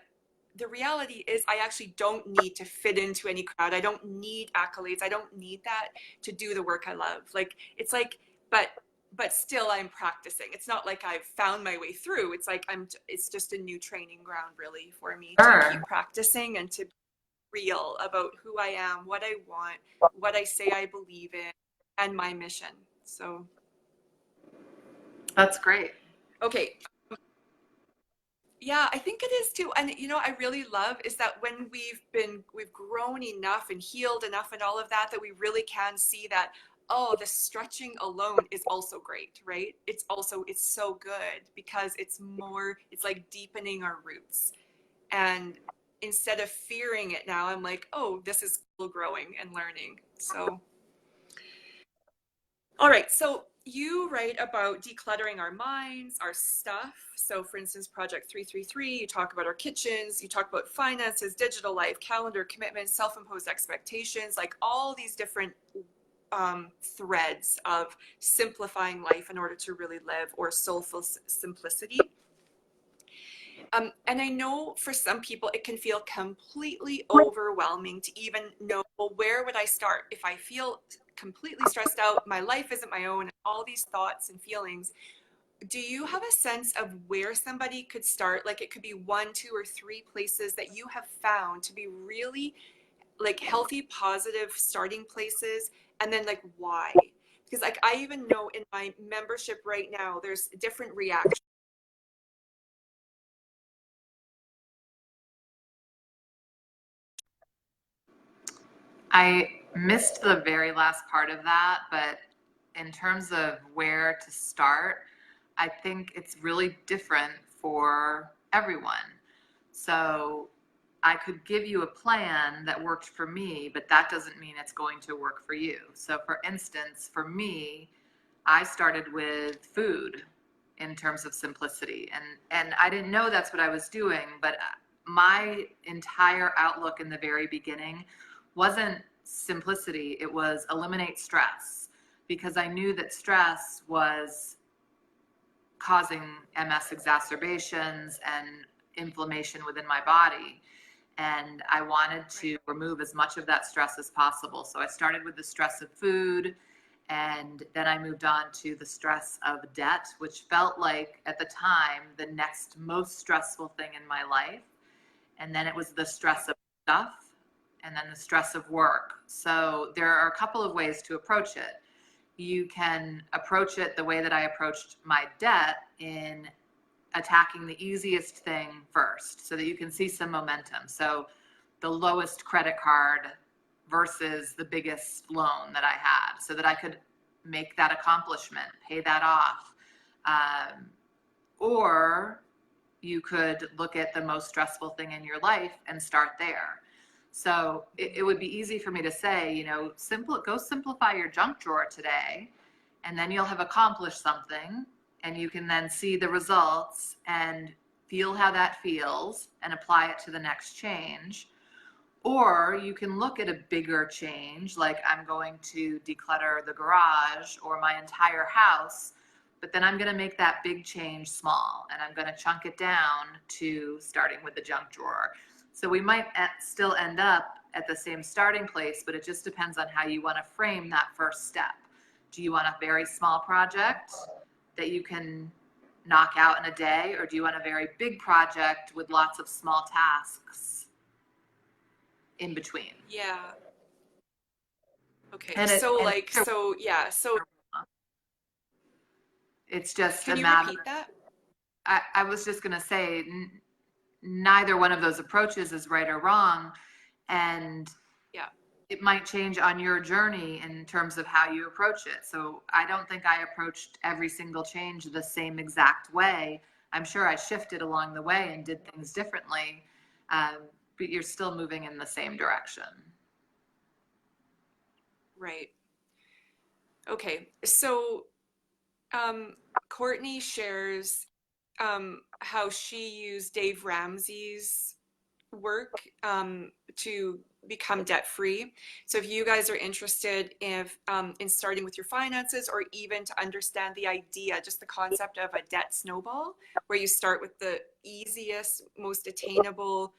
the reality is I actually don't need to fit into any crowd. I don't need accolades. I don't need that to do the work I love. Like it's like but still I'm practicing. It's not like I've found my way through. It's like it's just a new training ground really for me to keep Sure. practicing and to be real about who I am, what I want, what I say I believe in and my mission. So, That's great. okay, yeah, I think it is too. And I really love is that when we've grown enough and healed enough and all of that, that we really can see that, oh, the stretching alone is also great, right? It's so good because it's like deepening our roots. And instead of fearing it now, I'm like, oh, this is cool growing and learning. So all right, so you write about decluttering our minds, our stuff. So, for instance, Project 333, you talk about our kitchens, you talk about finances, digital life, calendar, commitments, self imposed expectations, like all these different threads of simplifying life in order to really live or soulful simplicity. And I know for some people it can feel completely overwhelming to even know, well, where would I start? If I feel completely stressed out, my life isn't my own, all these thoughts and feelings. Do you have a sense of where somebody could start? Like it could be one, two, or three places that you have found to be really like healthy, positive starting places, and then like why? Because like I even know in my membership right now, there's different reactions. I missed the very last part of that, but in terms of where to start, I think it's really different for everyone. So I could give you a plan that worked for me, but that doesn't mean it's going to work for you. So, for instance, for me, I started with food in terms of simplicity, and I didn't know that's what I was doing, but my entire outlook in the very beginning wasn't simplicity, it was eliminate stress, because I knew that stress was causing MS exacerbations and inflammation within my body. And I wanted to remove as much of that stress as possible. So I started with the stress of food, and then I moved on to the stress of debt, which felt like at the time the next most stressful thing in my life. And then it was the stress of stuff, and then the stress of work. So there are a couple of ways to approach it. You can approach it the way that I approached my debt, in attacking the easiest thing first so that you can see some momentum. So the lowest credit card versus the biggest loan that I had, so that I could make that accomplishment, pay that off. Or you could look at the most stressful thing in your life and start there. So it would be easy for me to say, go simplify your junk drawer today, and then you'll have accomplished something, and you can then see the results and feel how that feels and apply it to the next change. Or you can look at a bigger change, like I'm going to declutter the garage or my entire house, but then I'm going to make that big change small, and I'm going to chunk it down to starting with the junk drawer. So we might still end up at the same starting place, but it just depends on how you want to frame that first step. Do you want a very small project that you can knock out in a day, or do you want a very big project with lots of small tasks in between? Yeah. Okay. And So and like, so yeah. So it's just a can you matter. repeat that? I was just going to say, neither one of those approaches is right or wrong. And Yeah. it might change on your journey in terms of how you approach it. So I don't think I approached every single change the same exact way. I'm sure I shifted along the way and did things differently, but you're still moving in the same direction. Right. Okay. So um, Courtney shares how she used Dave Ramsey's work to become debt free. So if you guys are interested in starting with your finances, or even to understand the idea, just the concept of a debt snowball, where you start with the easiest, most attainable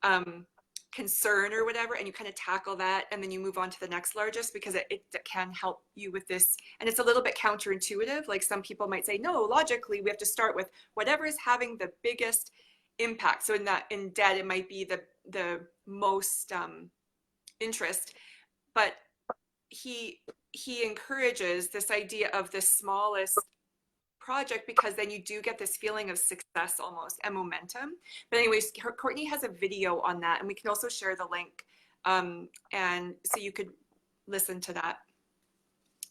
um, concern or whatever, and you kind of tackle that, and then you move on to the next largest, because it can help you with this. And it's a little bit counterintuitive. Like some people might say, no, logically we have to start with whatever is having the biggest impact. So in debt, it might be the most interest, but he he encourages this idea of the smallest project, because then you do get this feeling of success almost, and momentum. But anyways, Courtney has a video on that, and we can also share the link, and so you could listen to that.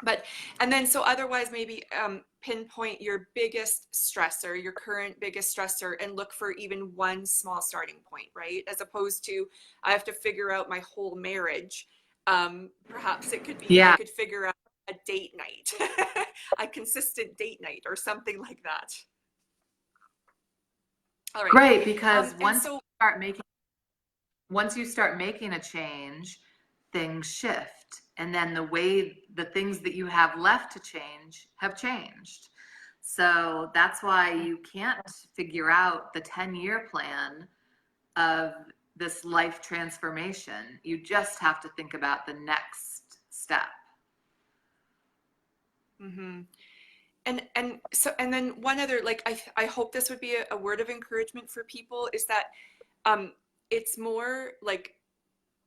But and then so otherwise, maybe pinpoint your biggest stressor, your current biggest stressor, and look for even one small starting point, right? As opposed to, I have to figure out my whole marriage. Perhaps it could be, I Yeah, could figure out a date night, a consistent date night, or something like that. All right. great. Because And so, once you start making a change, things shift. And then the things that you have left to change have changed. So that's why you can't figure out the 10-year plan of this life transformation. You just have to think about the next step. mm-hmm. And so, and then one other, like, I hope this would be a word of encouragement for people, is that um, it's more like,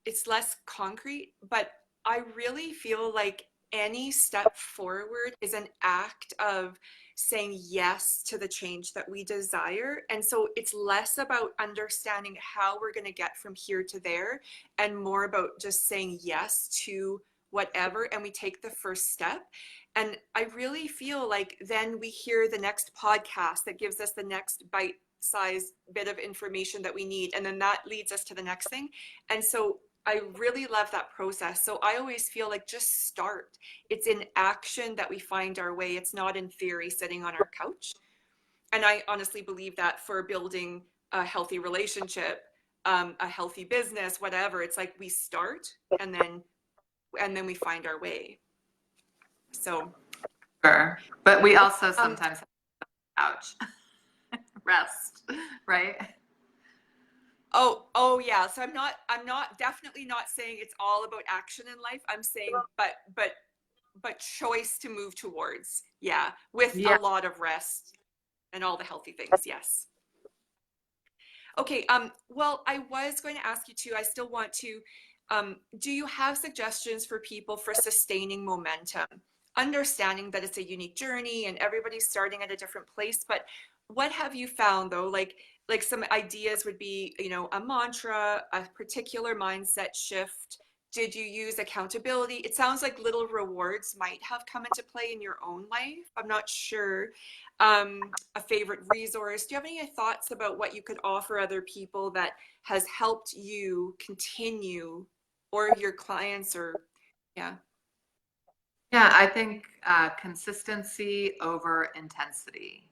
it's less concrete, but I really feel like any step forward is an act of saying yes to the change that we desire. And so it's less about understanding how we're going to get from here to there, and more about just saying yes to whatever, and we take the first step. And I really feel like then we hear the next podcast that gives us the next bite size bit of information that we need, and then that leads us to the next thing. And so I really love that process. So I always feel like, just start. It's in action that we find our way. It's not in theory sitting on our couch. And I honestly believe that for building a healthy relationship, a healthy business, whatever, it's like we start, and then we find our way. So Sure. But we okay, also sometimes have to rest, right? oh yeah. So I'm not definitely not saying it's all about action in life. I'm saying, but choice to move towards, yeah, with a Yeah. lot of rest and all the healthy things. Yes. Okay. Well, I was going to ask you too, I still want to, do you have suggestions for people for sustaining momentum? Understanding that it's a unique journey and everybody's starting at a different place, but what have you found though? Like some ideas would be, a mantra, a particular mindset shift. Did you use accountability? It sounds like little rewards might have come into play in your own life. I'm not sure. A favorite resource. Do you have any thoughts about what you could offer other people that has helped you continue, or your clients, or yeah? Yeah, I think consistency over intensity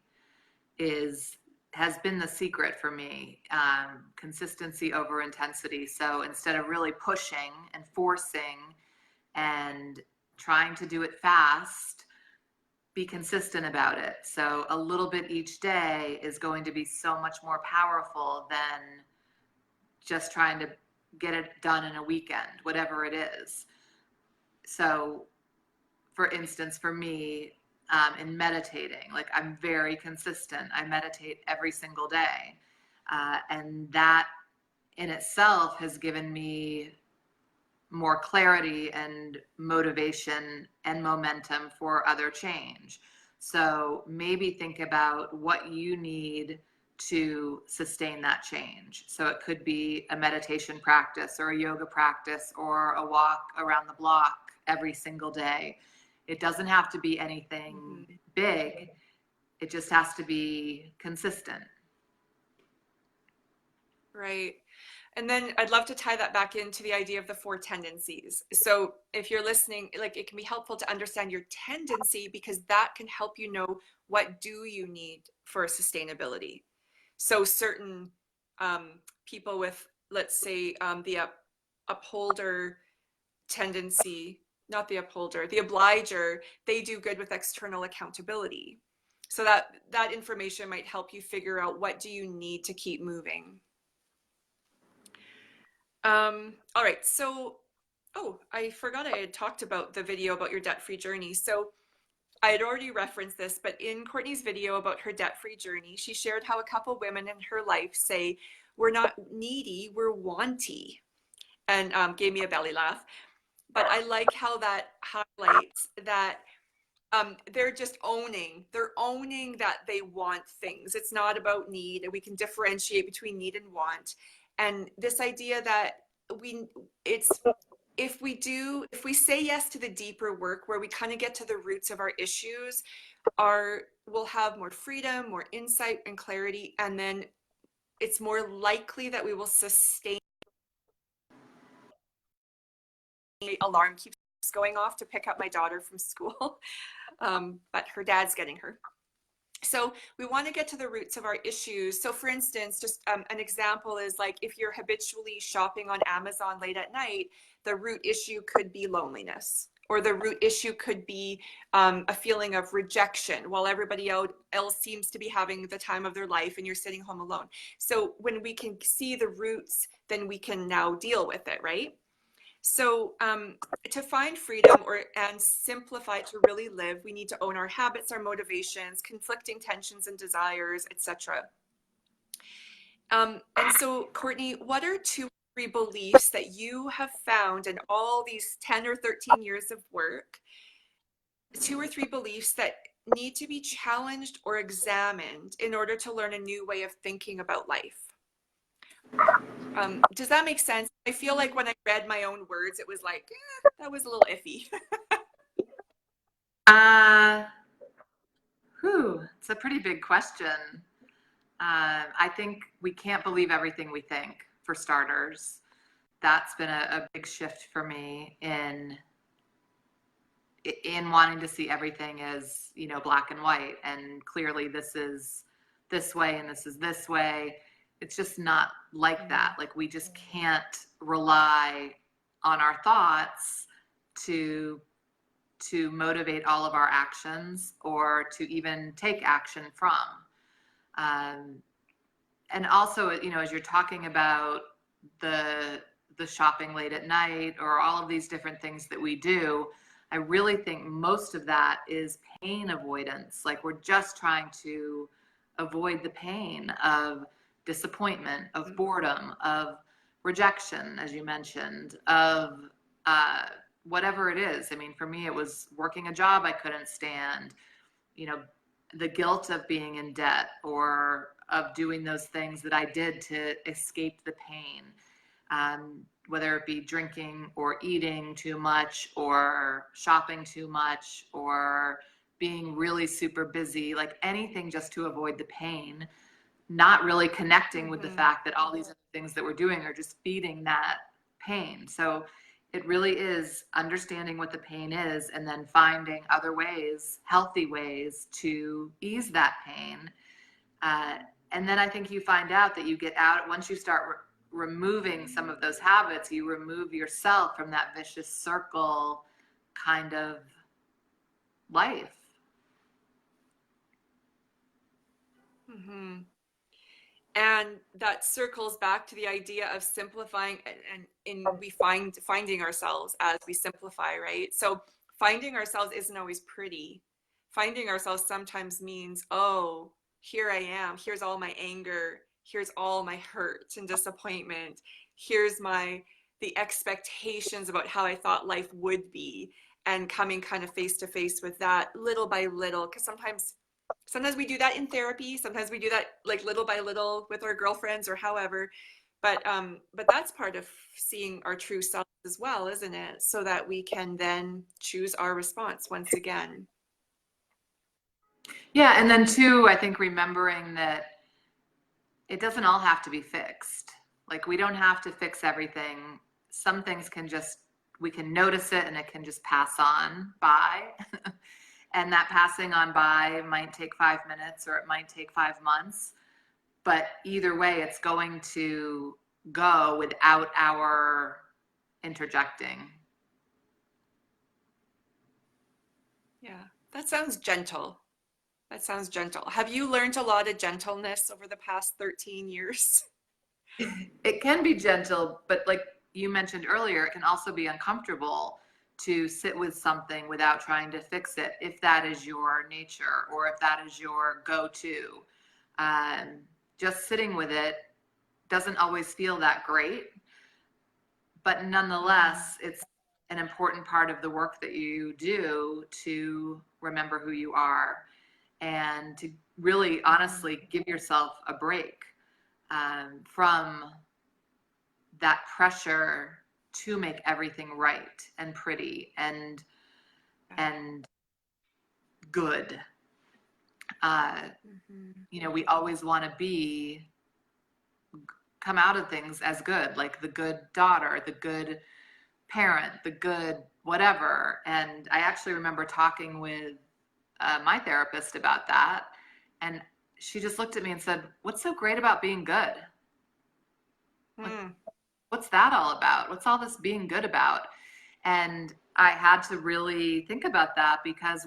is has been the secret for me. Consistency over intensity. So instead of really pushing and forcing and trying to do it fast, be consistent about it. So a little bit each day is going to be so much more powerful than just trying to get it done in a weekend, whatever it is. So, for instance, for me, in meditating, like I'm very consistent. I meditate every single day. And that in itself has given me more clarity and motivation and momentum for other change. So maybe think about what you need to sustain that change. So it could be a meditation practice or a yoga practice or a walk around the block every single day. It doesn't have to be anything big. It just has to be consistent. Right. And then I'd love to tie that back into the idea of the 4 tendencies. So if you're listening, like, it can be helpful to understand your tendency, because that can help you know what do you need for sustainability. So certain people with, let's say, the upholder tendency, not the upholder, the obliger, they do good with external accountability. So that information might help you figure out what do you need to keep moving. All right, so, oh, I forgot I had talked about the video about your debt-free journey. So I had already referenced this, but in Courtney's video about her debt-free journey, she shared how a couple women in her life say, we're not needy, we're wanty, and gave me a belly laugh. But I like how that highlights that they're owning that they want things. It's not about need, and we can differentiate between need and want. And this idea that if we say yes to the deeper work where we kind of get to the roots of our issues, we'll have more freedom, more insight and clarity, and then it's more likely that we will sustain. Alarm keeps going off to pick up my daughter from school, but her dad's getting her. So we want to get to the roots of our issues. So for instance, just an example is, like, if you're habitually shopping on Amazon late at night, the root issue could be loneliness, or the root issue could be a feeling of rejection while everybody else seems to be having the time of their life and you're sitting home alone. So when we can see the roots, then we can now deal with it, right? So to find freedom and simplify to really live, we need to own our habits, our motivations, conflicting tensions and desires, etc. And so, Courtney, what are 2 or 3 beliefs that you have found in all these 10 or 13 years of work, 2 or 3 beliefs that need to be challenged or examined in order to learn a new way of thinking about life? Does that make sense? I feel like when I read my own words, it was like, that was a little iffy. It's a pretty big question. I think we can't believe everything we think, for starters. That's been a big shift for me in wanting to see everything as, black and white, and clearly this is this way and this is this way. It's just not like that. Like, we just can't rely on our thoughts to motivate all of our actions, or to even take action from. And also, as you're talking about the shopping late at night, or all of these different things that we do, I really think most of that is pain avoidance. Like, we're just trying to avoid the pain of disappointment, of boredom, of rejection, as you mentioned, of whatever it is. I mean, for me, it was working a job I couldn't stand, the guilt of being in debt, or of doing those things that I did to escape the pain, whether it be drinking or eating too much, or shopping too much, or being really super busy, like anything just to avoid the pain, not really connecting with the fact that all these other things that we're doing are just feeding that pain. So it really is understanding what the pain is, and then finding other ways, healthy ways, to ease that pain. And then I think you find out that you get out, once you start removing some of those habits, you remove yourself from that vicious circle kind of life. Mm-hmm. And that circles back to the idea of simplifying, and finding ourselves as we simplify, right? So finding ourselves isn't always pretty. Finding ourselves sometimes means, oh, here I am. Here's all my anger. Here's all my hurt and disappointment. Here's my the expectations about how I thought life would be, and coming kind of face to face with that little by little. Because sometimes we do that in therapy, sometimes we do that like little by little with our girlfriends or however. But that's part of seeing our true selves as well, isn't it? So that we can then choose our response once again. Yeah, and then too, I think remembering that it doesn't all have to be fixed. Like we don't have to fix everything. Some things can just, we can notice it and it can just pass on by. And that passing on by might take 5 minutes or it might take 5 months. But either way, it's going to go without our interjecting. Yeah, that sounds gentle. That sounds gentle. Have you learned a lot of gentleness over the past 13 years? It can be gentle, but like you mentioned earlier, it can also be uncomfortable to sit with something without trying to fix it, if that is your nature or if that is your go-to. Just sitting with it doesn't always feel that great, but nonetheless, it's an important part of the work that you do to remember who you are and to really honestly give yourself a break from that pressure to make everything right and pretty and good. You know, we always want to come out of things as good, like the good daughter, the good parent, the good whatever. And I actually remember talking with my therapist about that, and she just looked at me and said, "What's so great about being good? Like, what's that all about? What's all this being good about?" And I had to really think about that, because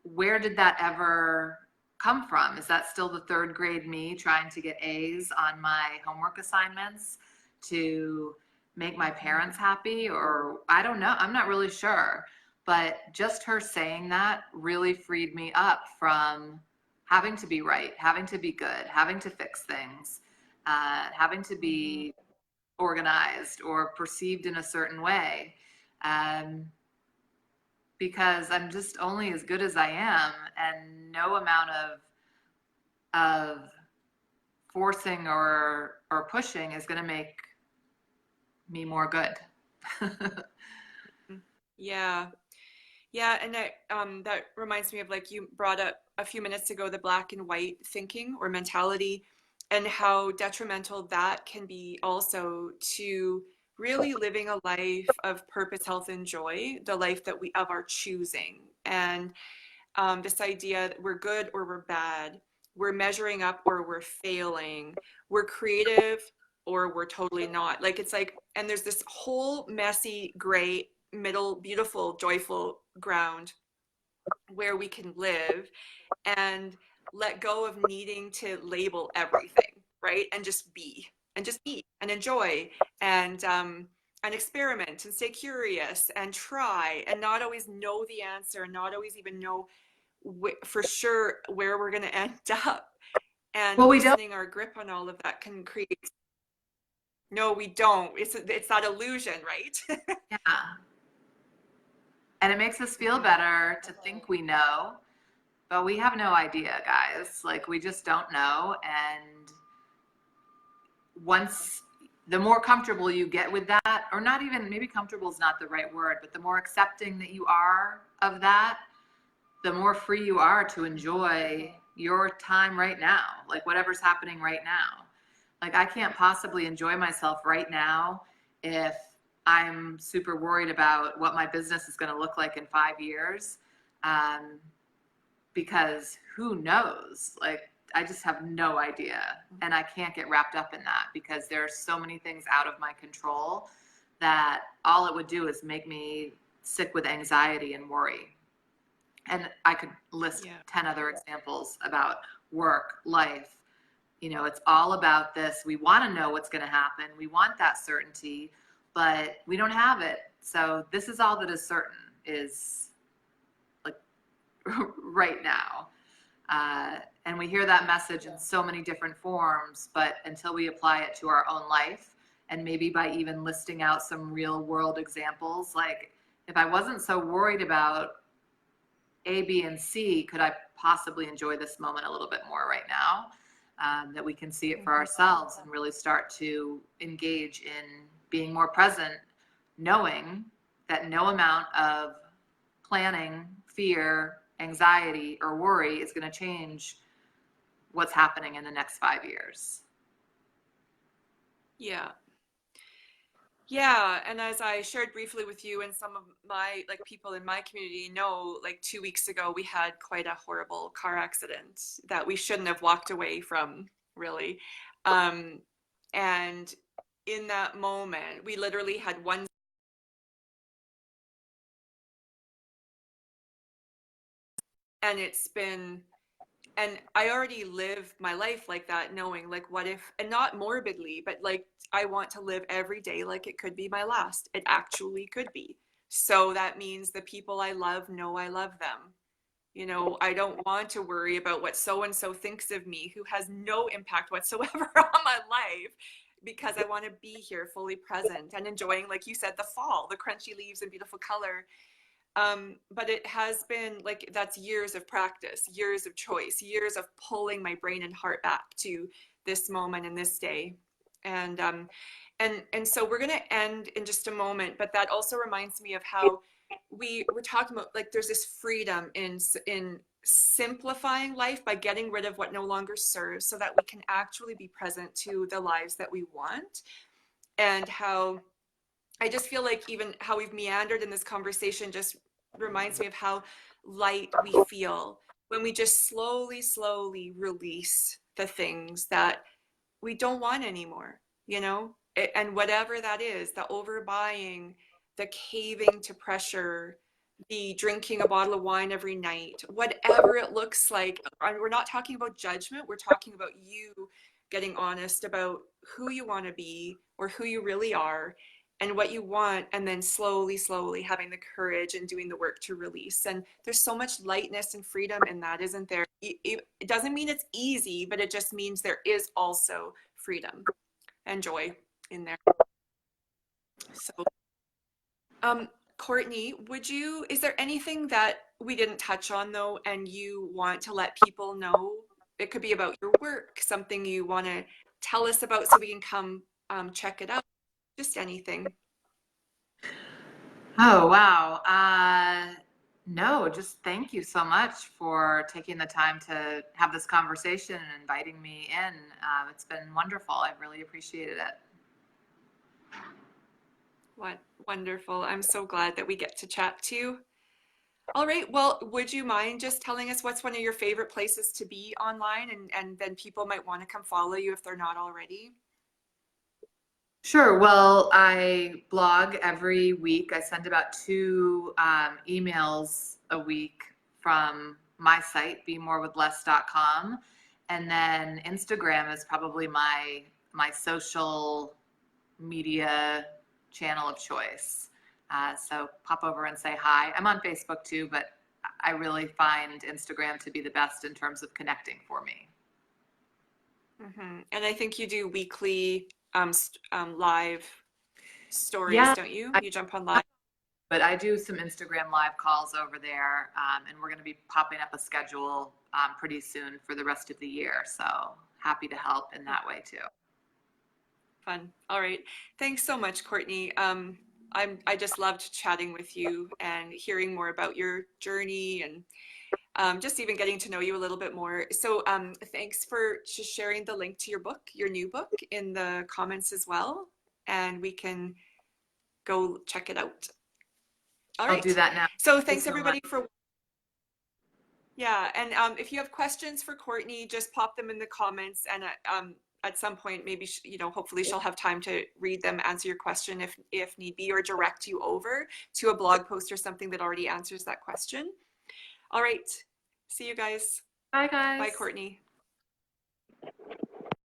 where did that ever come from? Is that still the third grade me trying to get A's on my homework assignments to make my parents happy? Or I don't know. I'm not really sure. But just her saying that really freed me up from having to be right, having to be good, having to fix things, having to be organized or perceived in a certain way. Because I'm just only as good as I am, and no amount of forcing or pushing is going to make me more good. Yeah. Yeah, and that reminds me of, like you brought up a few minutes ago, the black and white thinking or mentality, and how detrimental that can be also to really living a life of purpose, health, and joy, the life that we of our choosing. And this idea that we're good or we're bad, we're measuring up or we're failing, we're creative or we're totally not. Like it's like, and there's this whole messy gray middle, beautiful, joyful ground where we can live and let go of needing to label everything, right? And just be and enjoy and experiment and stay curious and try and not always know the answer, not always even know for sure where we're going to end up. And Well, we don't. loosening our grip on all of that can create. No, we don't. It's that illusion, right? Yeah. And it makes us feel better to think we know, but we have no idea, guys. Like, we just don't know. And the more comfortable you get with that, or not even, maybe comfortable is not the right word, but the more accepting that you are of that, the more free you are to enjoy your time right now, like whatever's happening right now. Like, I can't possibly enjoy myself right now if I'm super worried about what my business is going to look like in 5 years. Because who knows? Like, I just have no idea. And I can't get wrapped up in that, because there are so many things out of my control that all it would do is make me sick with anxiety and worry. And I could list 10 other examples about work, life. You know, it's all about this. We want to know what's going to happen. We want that certainty, but we don't have it. So this is all that is certain, is like right now. And we hear that message in so many different forms, but until we apply it to our own life and maybe by even listing out some real world examples. Like, if I wasn't so worried about A, B, and C, could I possibly enjoy this moment a little bit more right now? That we can see it for ourselves and really start to engage in being more present, knowing that no amount of planning, fear, anxiety, or worry is going to change what's happening in the next 5 years. Yeah. Yeah, and as I shared briefly with you and some of my like people in my community know, like 2 weeks ago we had quite a horrible car accident that we shouldn't have walked away from, really. Um, and in that moment, we literally had one, and it's been, and I already live my life like that, knowing like what if, and not morbidly, but like I want to live every day like it could be my last. It actually could be. So that means the people I love know I love them. You know, I don't want to worry about what so and so thinks of me, who has no impact whatsoever on my life, because I want to be here fully present and enjoying, like you said, the fall, the crunchy leaves and beautiful color. But it has been like, that's years of practice, years of choice, years of pulling my brain and heart back to this moment and this day. And so we're going to end in just a moment, but that also reminds me of how we're talking about, like, there's this freedom in simplifying life by getting rid of what no longer serves, so that we can actually be present to the lives that we want. And how I just feel like even how we've meandered in this conversation just reminds me of how light we feel when we just slowly release the things that we don't want anymore, you know? And whatever that is, the overbuying, the caving to pressure, the drinking a bottle of wine every night, whatever it looks like. And we're not talking about judgment, we're talking about you getting honest about who you want to be or who you really are and what you want, and then slowly having the courage and doing the work to release. And there's so much lightness and freedom in that, isn't there? It doesn't mean it's easy, but it just means there is also freedom and joy in there. So Courtney, is there anything that we didn't touch on though, and you want to let people know? It could be about your work, something you want to tell us about so we can come check it out, just anything. Oh, wow. No, just thank you so much for taking the time to have this conversation and inviting me in. It's been wonderful. I've really appreciated it. What wonderful. I'm so glad that we get to chat to you. All right. Well, would you mind just telling us what's one of your favorite places to be online, and then people might want to come follow you if they're not already? Sure. Well, I blog every week. I send about 2 emails a week from my site, bemorewithless.com. And then Instagram is probably my social media channel of choice. So pop over and say hi. I'm on Facebook too, but I really find Instagram to be the best in terms of connecting for me. Mm-hmm. And I think you do weekly live stories, Yeah, don't you? You jump on live. but I do some Instagram live calls over there, and we're going to be popping up a schedule pretty soon for the rest of the year. So happy to help in that way too. Fun. All right. Thanks so much, Courtney. I just loved chatting with you and hearing more about your journey, and just even getting to know you a little bit more. So thanks for just sharing the link to your book, your new book, in the comments as well, and we can go check it out. All right. I'll do that now. So thanks everybody for, yeah. And if you have questions for Courtney, just pop them in the comments, and at some point, maybe, hopefully she'll have time to read them, answer your question if need be, or direct you over to a blog post or something that already answers that question. All right. See you guys. Bye, guys. Bye, Courtney.